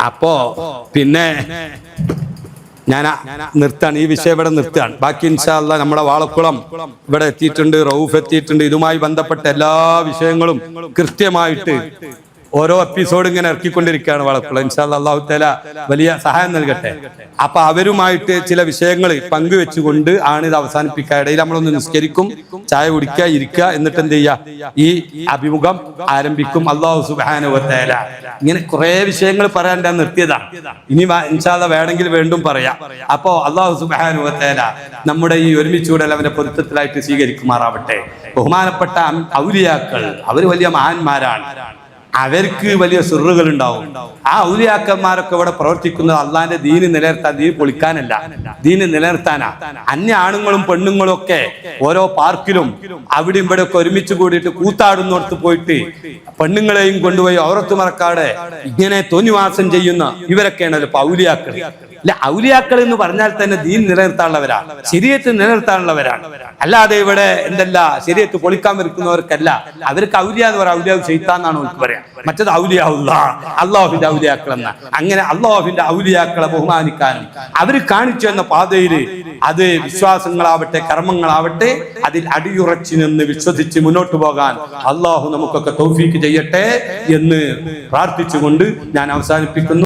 അപ്പോ പിന്നെ ഞാൻ നിർത്താണ്, ഈ വിഷയം ഇവിടെ നിർത്താണ്. ബാക്കി ഇൻഷാ അല്ലാഹ് നമ്മുടെ വാളക്കുളം ഇവിടെ എത്തിയിട്ടുണ്ട്, റൌഫ് എത്തിയിട്ടുണ്ട്. ഇതുമായി ബന്ധപ്പെട്ട എല്ലാ വിഷയങ്ങളും കൃത്യമായിട്ട് ഓരോ എപ്പിസോഡ് ഇങ്ങനെ ഇറക്കിക്കൊണ്ടിരിക്കുകയാണ് വാളക്കുളം. ഇൻഷാ അല്ലാഹ് അല്ലാഹു തആല വലിയ സഹായം നൽകട്ടെ. അപ്പൊ അവരുമായിട്ട് ചില വിഷയങ്ങൾ പങ്കുവെച്ചുകൊണ്ട് ആണ് ഇത് അവസാനിപ്പിക്കുക. ഇടയിൽ നമ്മളൊന്ന് നിസ്കരിക്കും, ചായ കുടിക്കുക, ഇരിക്കുക, എന്നിട്ട് എന്ത് ചെയ്യുക, ഈ അഭിമുഖം ആരംഭിക്കും. അല്ലാഹു സുബ്ഹാനഹു വ തആല ഇങ്ങനെ കുറെ വിഷയങ്ങൾ പറയാൻ ഞാൻ നിർത്തിയതാണ്. ഇനി ഇൻഷാ അല്ലാഹ് വേണമെങ്കിൽ വീണ്ടും പറയാം. അപ്പോ അല്ലാഹു സുബ്ഹാനഹു വ തആല നമ്മുടെ ഈ ഒരുമിച്ചുകൂടൽ അവന്റെ പൊരുത്തത്തിലായിട്ട് സ്വീകരിക്കുമാറാവട്ടെ. ബഹുമാനപ്പെട്ട ഔലിയാക്കൾ അവർ വലിയ മഹാന്മാരാണ്. അവർക്ക് വലിയ സിറുകൾ ഉണ്ടാവും. ആ ഔലിയാക്കന്മാരൊക്കെ ഇവിടെ പ്രവർത്തിക്കുന്നത് അള്ളാന്റെ ദീന് നിലനിർത്താൻ, ദീന് പൊളിക്കാനല്ല, ദീന് നിലനിർത്താനാ. അന്യ ആണുങ്ങളും പെണ്ണുങ്ങളും ഒക്കെ ഓരോ പാർക്കിലും അവിടെ ഇവിടെ ഒക്കെ ഒരുമിച്ച് കൂടിയിട്ട് കൂത്താടുന്നിടത്ത് പോയിട്ട് പെണ്ണുങ്ങളെയും കൊണ്ടുപോയി ഔറത്ത് മറക്കാതെ ഇങ്ങനെ തോന്നിവാസം ചെയ്യുന്ന ഇവരൊക്കെയാണല്ലോ ഇപ്പൊ ഔലിയാക്കൾ. അല്ല, ഔലിയാക്കൾ എന്ന് പറഞ്ഞാൽ തന്നെ ദീൻ നിലനിർത്താനുള്ളവരാണ്, ശരീഅത്ത് നിലനിർത്താനുള്ളവരാണ്. അല്ലാതെ ഇവിടെ എന്തല്ല ശരീഅത്ത് പൊളിക്കാൻ വെറുക്കുന്നവർക്കല്ല. അവർക്ക് ഔലിയ എന്ന് പറയാം, ഔലിയ ശൈത്താന്നാണ് അവർക്ക് പറയാം. മറ്റത് ഔലിയ അള്ളാഹുവിന്റെ ഔലിയാക്കൾ എന്ന. അങ്ങനെ അള്ളാഹുവിന്റെ ഔലിയാക്കളെ ബഹുമാനിക്കാനും അവർ കാണിച്ചു എന്ന പാതയിൽ അത് വിശ്വാസങ്ങളാവട്ടെ കർമ്മങ്ങളാവട്ടെ അതിൽ അടിയുറച്ചു നിന്ന് വിശ്വസിച്ച് മുന്നോട്ട് പോകാൻ അള്ളാഹു നമുക്കൊക്കെ തൗഫീക്ക് ചെയ്യട്ടെ എന്ന് പ്രാർത്ഥിച്ചുകൊണ്ട് ഞാൻ അവസാനിപ്പിക്കുന്നു.